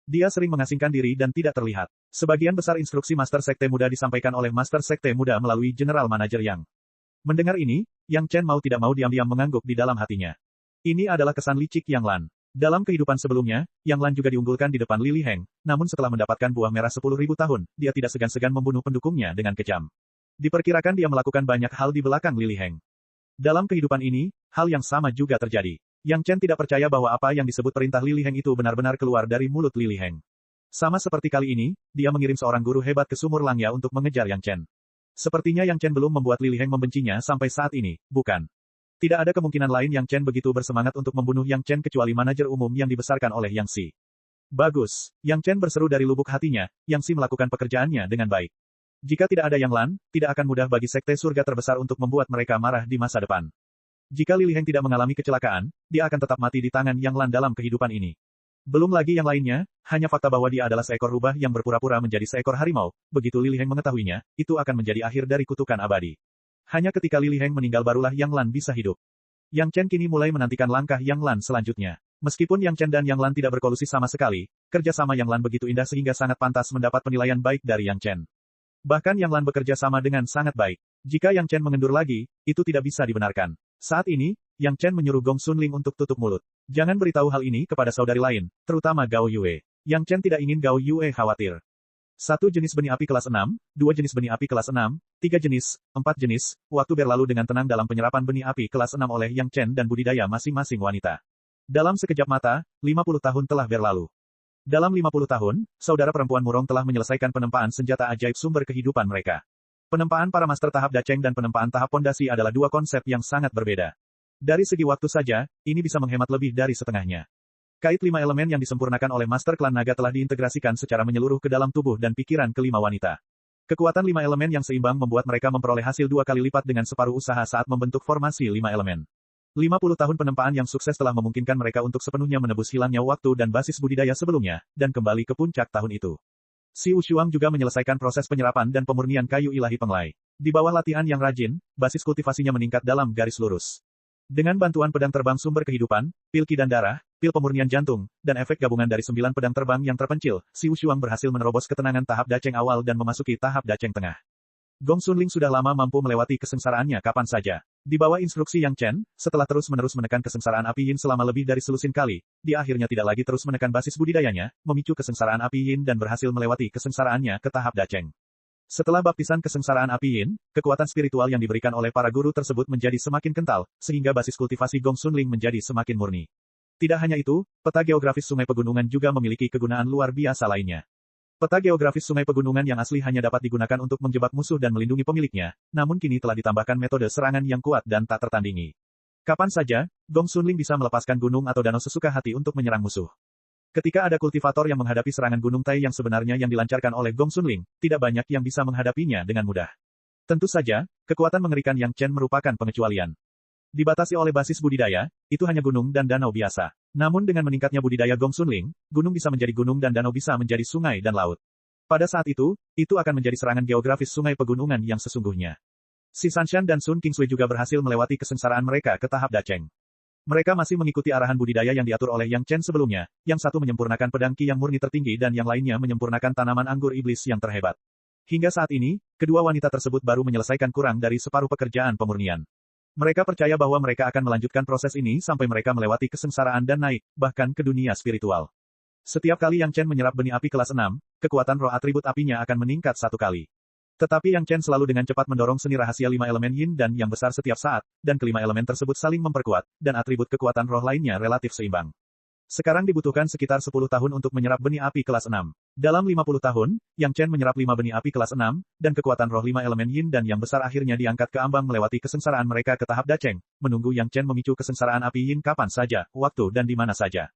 Dia sering mengasingkan diri dan tidak terlihat. Sebagian besar instruksi Master Sekte Muda disampaikan oleh Master Sekte Muda melalui General Manager Yang. Mendengar ini, Yang Chen mau tidak mau diam-diam mengangguk di dalam hatinya. Ini adalah kesan licik Yang Lan. Dalam kehidupan sebelumnya, Yang Lan juga diunggulkan di depan Li Liheng, namun setelah mendapatkan buah merah 10.000 tahun, dia tidak segan-segan membunuh pendukungnya dengan kejam. Diperkirakan dia melakukan banyak hal di belakang Li Liheng. Dalam kehidupan ini, hal yang sama juga terjadi. Yang Chen tidak percaya bahwa apa yang disebut perintah Li Liheng itu benar-benar keluar dari mulut Li Liheng. Sama seperti kali ini, dia mengirim seorang guru hebat ke Sumur Langya untuk mengejar Yang Chen. Sepertinya Yang Chen belum membuat Li Liheng membencinya sampai saat ini, bukan? Tidak ada kemungkinan lain Yang Chen begitu bersemangat untuk membunuh Yang Chen kecuali manajer umum yang dibesarkan oleh Yang Si. Bagus, Yang Chen berseru dari lubuk hatinya, Yang Si melakukan pekerjaannya dengan baik. Jika tidak ada Yang Lan, tidak akan mudah bagi sekte surga terbesar untuk membuat mereka marah di masa depan. Jika Li Liheng tidak mengalami kecelakaan, dia akan tetap mati di tangan Yang Lan dalam kehidupan ini. Belum lagi yang lainnya, hanya fakta bahwa dia adalah seekor rubah yang berpura-pura menjadi seekor harimau, begitu Li Liheng mengetahuinya, itu akan menjadi akhir dari kutukan abadi. Hanya ketika Li Liheng meninggal barulah Yang Lan bisa hidup. Yang Chen kini mulai menantikan langkah Yang Lan selanjutnya. Meskipun Yang Chen dan Yang Lan tidak berkolusi sama sekali, kerjasama Yang Lan begitu indah sehingga sangat pantas mendapat penilaian baik dari Yang Chen. Bahkan Yang Lan bekerja sama dengan sangat baik. Jika Yang Chen mengendur lagi, itu tidak bisa dibenarkan. Saat ini, Yang Chen menyuruh Gong Sunling untuk tutup mulut. Jangan beritahu hal ini kepada saudari lain, terutama Gao Yue. Yang Chen tidak ingin Gao Yue khawatir. 1 jenis benih api kelas 6, 2 jenis benih api kelas 6, 3 jenis, 4 jenis, waktu berlalu dengan tenang dalam penyerapan benih api kelas 6 oleh Yang Chen dan budidaya masing-masing wanita. Dalam sekejap mata, 50 tahun telah berlalu. Dalam 50 tahun, saudara perempuan Murong telah menyelesaikan penempaan senjata ajaib sumber kehidupan mereka. Penempaan para master tahap Dacheng dan penempaan tahap pondasi adalah dua konsep yang sangat berbeda. Dari segi waktu saja, ini bisa menghemat lebih dari setengahnya. Kait 5 elemen yang disempurnakan oleh Master Klan Naga telah diintegrasikan secara menyeluruh ke dalam tubuh dan pikiran kelima wanita. Kekuatan 5 elemen yang seimbang membuat mereka memperoleh hasil 2 kali lipat dengan separuh usaha saat membentuk formasi 5 elemen. 50 tahun penempaan yang sukses telah memungkinkan mereka untuk sepenuhnya menebus hilangnya waktu dan basis budidaya sebelumnya, dan kembali ke puncak tahun itu. Si Wushuang juga menyelesaikan proses penyerapan dan pemurnian kayu ilahi penglai. Di bawah latihan yang rajin, basis kultivasinya meningkat dalam garis lurus. Dengan bantuan pedang terbang sumber kehidupan, pilki dan darah, pil pemurnian jantung, dan efek gabungan dari 9 pedang terbang yang terpencil, Xiu Shuang berhasil menerobos ketenangan tahap daceng awal dan memasuki tahap daceng tengah. Gong Xunling sudah lama mampu melewati kesengsaraannya kapan saja. Di bawah instruksi Yang Chen, setelah terus-menerus menekan kesengsaraan api yin selama lebih dari selusin kali, dia akhirnya tidak lagi terus menekan basis budidayanya, memicu kesengsaraan api yin dan berhasil melewati kesengsaraannya ke tahap daceng. Setelah baptisan kesengsaraan api yin, kekuatan spiritual yang diberikan oleh para guru tersebut menjadi semakin kental, sehingga basis kultivasi Gong Xunling menjadi semakin murni. Tidak hanya itu, peta geografis sungai pegunungan juga memiliki kegunaan luar biasa lainnya. Peta geografis sungai pegunungan yang asli hanya dapat digunakan untuk menjebak musuh dan melindungi pemiliknya, namun kini telah ditambahkan metode serangan yang kuat dan tak tertandingi. Kapan saja, Gong Xunling bisa melepaskan gunung atau danau sesuka hati untuk menyerang musuh. Ketika ada kultivator yang menghadapi serangan gunung Tai yang sebenarnya yang dilancarkan oleh Gong Xunling, tidak banyak yang bisa menghadapinya dengan mudah. Tentu saja, kekuatan mengerikan Yang Chen merupakan pengecualian. Dibatasi oleh basis budidaya, itu hanya gunung dan danau biasa. Namun dengan meningkatnya budidaya Gong Xunling, gunung bisa menjadi gunung dan danau bisa menjadi sungai dan laut. Pada saat itu akan menjadi serangan geografis sungai pegunungan yang sesungguhnya. Si Sanshan dan Sun Kingsui juga berhasil melewati kesengsaraan mereka ke tahap daceng. Mereka masih mengikuti arahan budidaya yang diatur oleh Yang Chen sebelumnya, yang satu menyempurnakan pedang Qi yang murni tertinggi dan yang lainnya menyempurnakan tanaman anggur iblis yang terhebat. Hingga saat ini, kedua wanita tersebut baru menyelesaikan kurang dari separuh pekerjaan pemurnian. Mereka percaya bahwa mereka akan melanjutkan proses ini sampai mereka melewati kesengsaraan dan naik, bahkan ke dunia spiritual. Setiap kali Yang Chen menyerap benih api kelas 6, kekuatan roh atribut apinya akan meningkat 1 kali. Tetapi Yang Chen selalu dengan cepat mendorong seni rahasia 5 elemen yin dan yang besar setiap saat, dan kelima elemen tersebut saling memperkuat, dan atribut kekuatan roh lainnya relatif seimbang. Sekarang dibutuhkan sekitar 10 tahun untuk menyerap benih api kelas 6. Dalam 50 tahun, Yang Chen menyerap 5 benih api kelas 6, dan kekuatan roh 5 elemen yin dan yang besar akhirnya diangkat ke ambang melewati kesengsaraan mereka ke tahap daceng, menunggu Yang Chen memicu kesengsaraan api yin kapan saja, waktu dan di mana saja.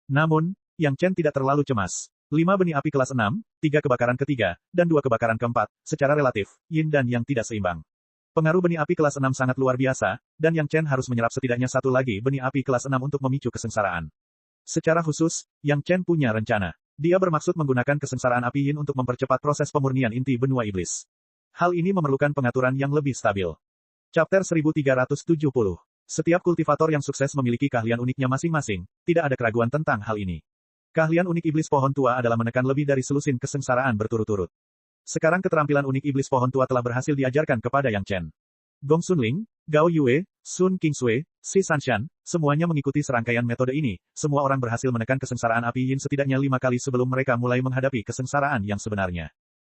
Namun, Yang Chen tidak terlalu cemas. 5 benih api kelas 6, 3 kebakaran ketiga, dan 2 kebakaran keempat, secara relatif, yin dan yang tidak seimbang. Pengaruh benih api kelas 6 sangat luar biasa, dan Yang Chen harus menyerap setidaknya 1 lagi benih api kelas 6 untuk memicu kesengsaraan. Secara khusus, Yang Chen punya rencana. Dia bermaksud menggunakan kesengsaraan api yin untuk mempercepat proses pemurnian inti benua iblis. Hal ini memerlukan pengaturan yang lebih stabil. Chapter 1370. Setiap kultivator yang sukses memiliki keahlian uniknya masing-masing, tidak ada keraguan tentang hal ini. Keahlian unik iblis pohon tua adalah menekan lebih dari selusin kesengsaraan berturut-turut. Sekarang keterampilan unik iblis pohon tua telah berhasil diajarkan kepada Yang Chen. Gong Xunling, Gao Yue, Sun Kingsui, Si Sanshan, semuanya mengikuti serangkaian metode ini. Semua orang berhasil menekan kesengsaraan api yin setidaknya 5 kali sebelum mereka mulai menghadapi kesengsaraan yang sebenarnya.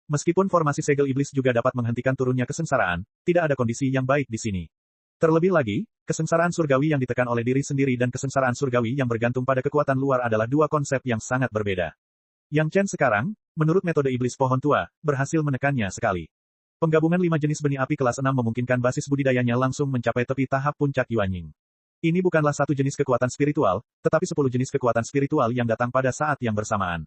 Meskipun formasi segel iblis juga dapat menghentikan turunnya kesengsaraan, tidak ada kondisi yang baik di sini. Terlebih lagi, kesengsaraan surgawi yang ditekan oleh diri sendiri dan kesengsaraan surgawi yang bergantung pada kekuatan luar adalah dua konsep yang sangat berbeda. Yang Chen sekarang, menurut metode iblis pohon tua, berhasil menekannya sekali. Penggabungan 5 jenis benih api kelas 6 memungkinkan basis budidayanya langsung mencapai tepi tahap puncak Yuanying. Ini bukanlah satu jenis kekuatan spiritual, tetapi 10 jenis kekuatan spiritual yang datang pada saat yang bersamaan.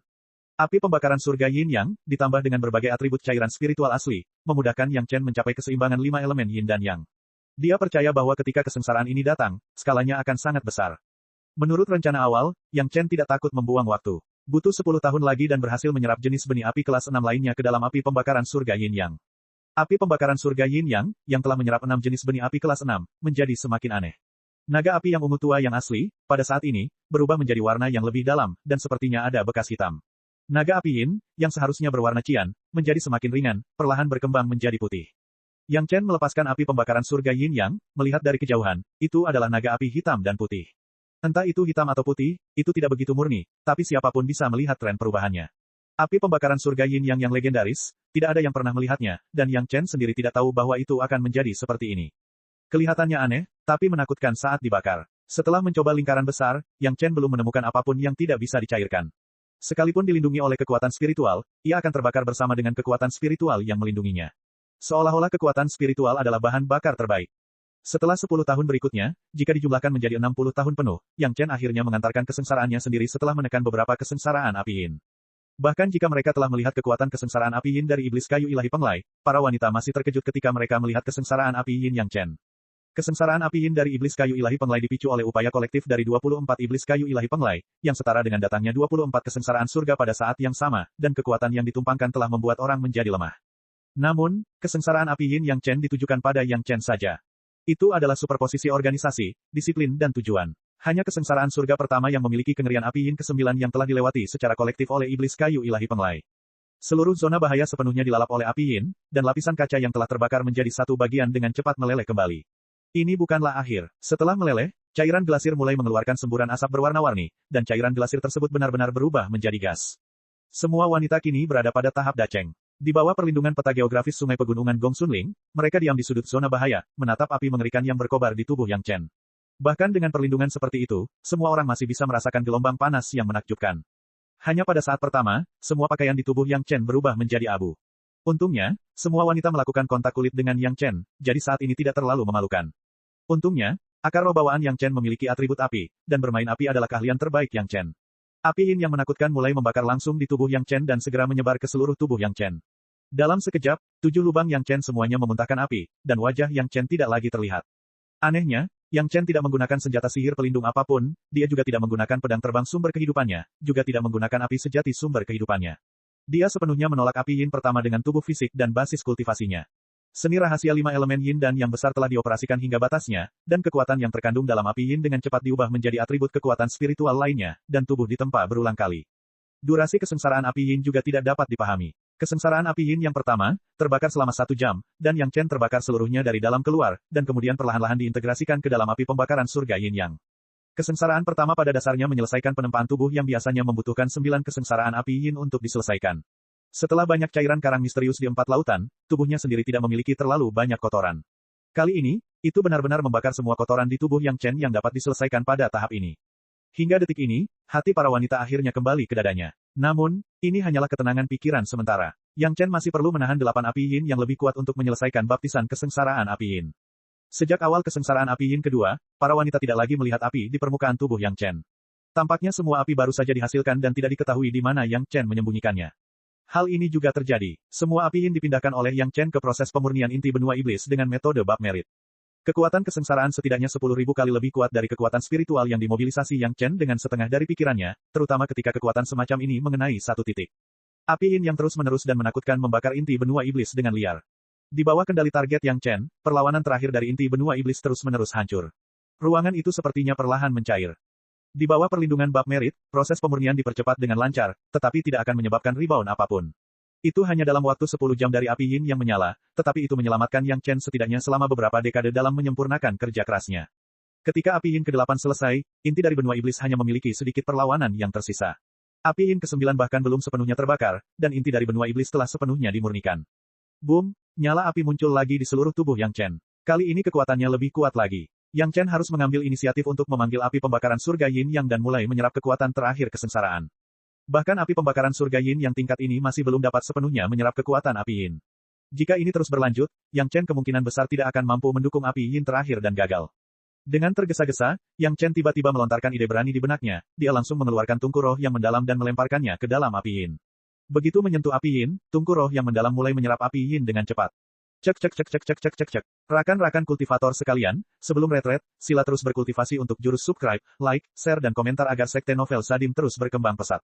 Api pembakaran surga Yin Yang, ditambah dengan berbagai atribut cairan spiritual asli, memudahkan Yang Chen mencapai keseimbangan 5 elemen Yin dan Yang. Dia percaya bahwa ketika kesengsaraan ini datang, skalanya akan sangat besar. Menurut rencana awal, Yang Chen tidak takut membuang waktu. Butuh 10 tahun lagi dan berhasil menyerap jenis benih api kelas 6 lainnya ke dalam api pembakaran surga Yin Yang. Api pembakaran surga Yin Yang, yang telah menyerap 6 jenis benih api kelas 6, menjadi semakin aneh. Naga api yang ungu tua yang asli, pada saat ini, berubah menjadi warna yang lebih dalam, dan sepertinya ada bekas hitam. Naga api Yin, yang seharusnya berwarna cian, menjadi semakin ringan, perlahan berkembang menjadi putih. Yang Chen melepaskan api pembakaran surga Yin Yang, melihat dari kejauhan, itu adalah naga api hitam dan putih. Entah itu hitam atau putih, itu tidak begitu murni, tapi siapapun bisa melihat tren perubahannya. Api pembakaran surga Yin Yang legendaris, tidak ada yang pernah melihatnya, dan Yang Chen sendiri tidak tahu bahwa itu akan menjadi seperti ini. Kelihatannya aneh, tapi menakutkan saat dibakar. Setelah mencoba lingkaran besar, Yang Chen belum menemukan apapun yang tidak bisa dicairkan. Sekalipun dilindungi oleh kekuatan spiritual, ia akan terbakar bersama dengan kekuatan spiritual yang melindunginya. Seolah-olah kekuatan spiritual adalah bahan bakar terbaik. Setelah 10 tahun berikutnya, jika dijumlahkan menjadi 60 tahun penuh, Yang Chen akhirnya mengantarkan kesengsaraannya sendiri setelah menekan beberapa kesengsaraan api Yin. Bahkan jika mereka telah melihat kekuatan kesengsaraan api Yin dari iblis kayu ilahi penglai, para wanita masih terkejut ketika mereka melihat kesengsaraan api Yin Yang Chen. Kesengsaraan api Yin dari iblis kayu ilahi penglai dipicu oleh upaya kolektif dari 24 iblis kayu ilahi penglai, yang setara dengan datangnya 24 kesengsaraan surga pada saat yang sama, dan kekuatan yang ditumpangkan telah membuat orang menjadi lemah. Namun, kesengsaraan api Yin Yang Chen ditujukan pada Yang Chen saja. Itu adalah superposisi organisasi, disiplin dan tujuan. Hanya kesengsaraan surga pertama yang memiliki kengerian api yin ke-9 yang telah dilewati secara kolektif oleh iblis kayu ilahi penglai. Seluruh zona bahaya sepenuhnya dilalap oleh api yin, dan lapisan kaca yang telah terbakar menjadi satu bagian dengan cepat meleleh kembali. Ini bukanlah akhir. Setelah meleleh, cairan glasir mulai mengeluarkan semburan asap berwarna-warni, dan cairan glasir tersebut benar-benar berubah menjadi gas. Semua wanita kini berada pada tahap daceng. Di bawah perlindungan peta geografis Sungai Pegunungan Gong Sunling, mereka diam di sudut zona bahaya, menatap api mengerikan yang berkobar di tubuh Yang Chen. Bahkan dengan perlindungan seperti itu, semua orang masih bisa merasakan gelombang panas yang menakjubkan. Hanya pada saat pertama, semua pakaian di tubuh Yang Chen berubah menjadi abu. Untungnya, semua wanita melakukan kontak kulit dengan Yang Chen, jadi saat ini tidak terlalu memalukan. Untungnya, akar roh bawaan Yang Chen memiliki atribut api, dan bermain api adalah keahlian terbaik Yang Chen. Api yin yang menakutkan mulai membakar langsung di tubuh Yang Chen dan segera menyebar ke seluruh tubuh Yang Chen. Dalam sekejap, 7 lubang Yang Chen semuanya memuntahkan api, dan wajah Yang Chen tidak lagi terlihat. Anehnya, Yang Chen tidak menggunakan senjata sihir pelindung apapun, dia juga tidak menggunakan pedang terbang sumber kehidupannya, juga tidak menggunakan api sejati sumber kehidupannya. Dia sepenuhnya menolak api yin pertama dengan tubuh fisik dan basis kultivasinya. Seni rahasia 5 elemen yin dan yang besar telah dioperasikan hingga batasnya, dan kekuatan yang terkandung dalam api yin dengan cepat diubah menjadi atribut kekuatan spiritual lainnya, dan tubuh ditempa berulang kali. Durasi kesengsaraan api yin juga tidak dapat dipahami. Kesengsaraan api yin yang pertama, terbakar selama 1 jam, dan Yang Chen terbakar seluruhnya dari dalam keluar, dan kemudian perlahan-lahan diintegrasikan ke dalam api pembakaran surga yin yang. Kesengsaraan pertama pada dasarnya menyelesaikan penempaan tubuh yang biasanya membutuhkan 9 kesengsaraan api yin untuk diselesaikan. Setelah banyak cairan karang misterius di 4 lautan, tubuhnya sendiri tidak memiliki terlalu banyak kotoran. Kali ini, itu benar-benar membakar semua kotoran di tubuh Yang Chen yang dapat diselesaikan pada tahap ini. Hingga detik ini, hati para wanita akhirnya kembali ke dadanya. Namun, ini hanyalah ketenangan pikiran sementara. Yang Chen masih perlu menahan 8 api yin yang lebih kuat untuk menyelesaikan baptisan kesengsaraan api yin. Sejak awal kesengsaraan api yin kedua, para wanita tidak lagi melihat api di permukaan tubuh Yang Chen. Tampaknya semua api baru saja dihasilkan dan tidak diketahui di mana Yang Chen menyembunyikannya. Hal ini juga terjadi. Semua api yin dipindahkan oleh Yang Chen ke proses pemurnian inti benua iblis dengan metode bab merit. Kekuatan kesengsaraan setidaknya 10.000 kali lebih kuat dari kekuatan spiritual yang dimobilisasi Yang Chen dengan setengah dari pikirannya, terutama ketika kekuatan semacam ini mengenai satu titik. Api yin yang terus-menerus dan menakutkan membakar inti benua iblis dengan liar. Di bawah kendali target Yang Chen, perlawanan terakhir dari inti benua iblis terus-menerus hancur. Ruangan itu sepertinya perlahan mencair. Di bawah perlindungan bab merit, proses pemurnian dipercepat dengan lancar, tetapi tidak akan menyebabkan rebound apapun. Itu hanya dalam waktu 10 jam dari api yin yang menyala, tetapi itu menyelamatkan Yang Chen setidaknya selama beberapa dekade dalam menyempurnakan kerja kerasnya. Ketika api yin ke-8 selesai, inti dari benua iblis hanya memiliki sedikit perlawanan yang tersisa. Api yin ke-9 bahkan belum sepenuhnya terbakar, dan inti dari benua iblis telah sepenuhnya dimurnikan. Boom, nyala api muncul lagi di seluruh tubuh Yang Chen. Kali ini kekuatannya lebih kuat lagi. Yang Chen harus mengambil inisiatif untuk memanggil api pembakaran surga yin yang dan mulai menyerap kekuatan terakhir kesengsaraan. Bahkan api pembakaran surga yin yang tingkat ini masih belum dapat sepenuhnya menyerap kekuatan api yin. Jika ini terus berlanjut, Yang Chen kemungkinan besar tidak akan mampu mendukung api yin terakhir dan gagal. Dengan tergesa-gesa, Yang Chen tiba-tiba melontarkan ide berani di benaknya, dia langsung mengeluarkan tungku roh yang mendalam dan melemparkannya ke dalam api yin. Begitu menyentuh api yin, tungku roh yang mendalam mulai menyerap api yin dengan cepat. Cek cek cek cek cek cek cek cek. Rakan-rakan kultivator sekalian, sebelum retret, sila terus berkultivasi untuk jurus subscribe, like, share dan komentar agar sekte novel Sadim terus berkembang pesat.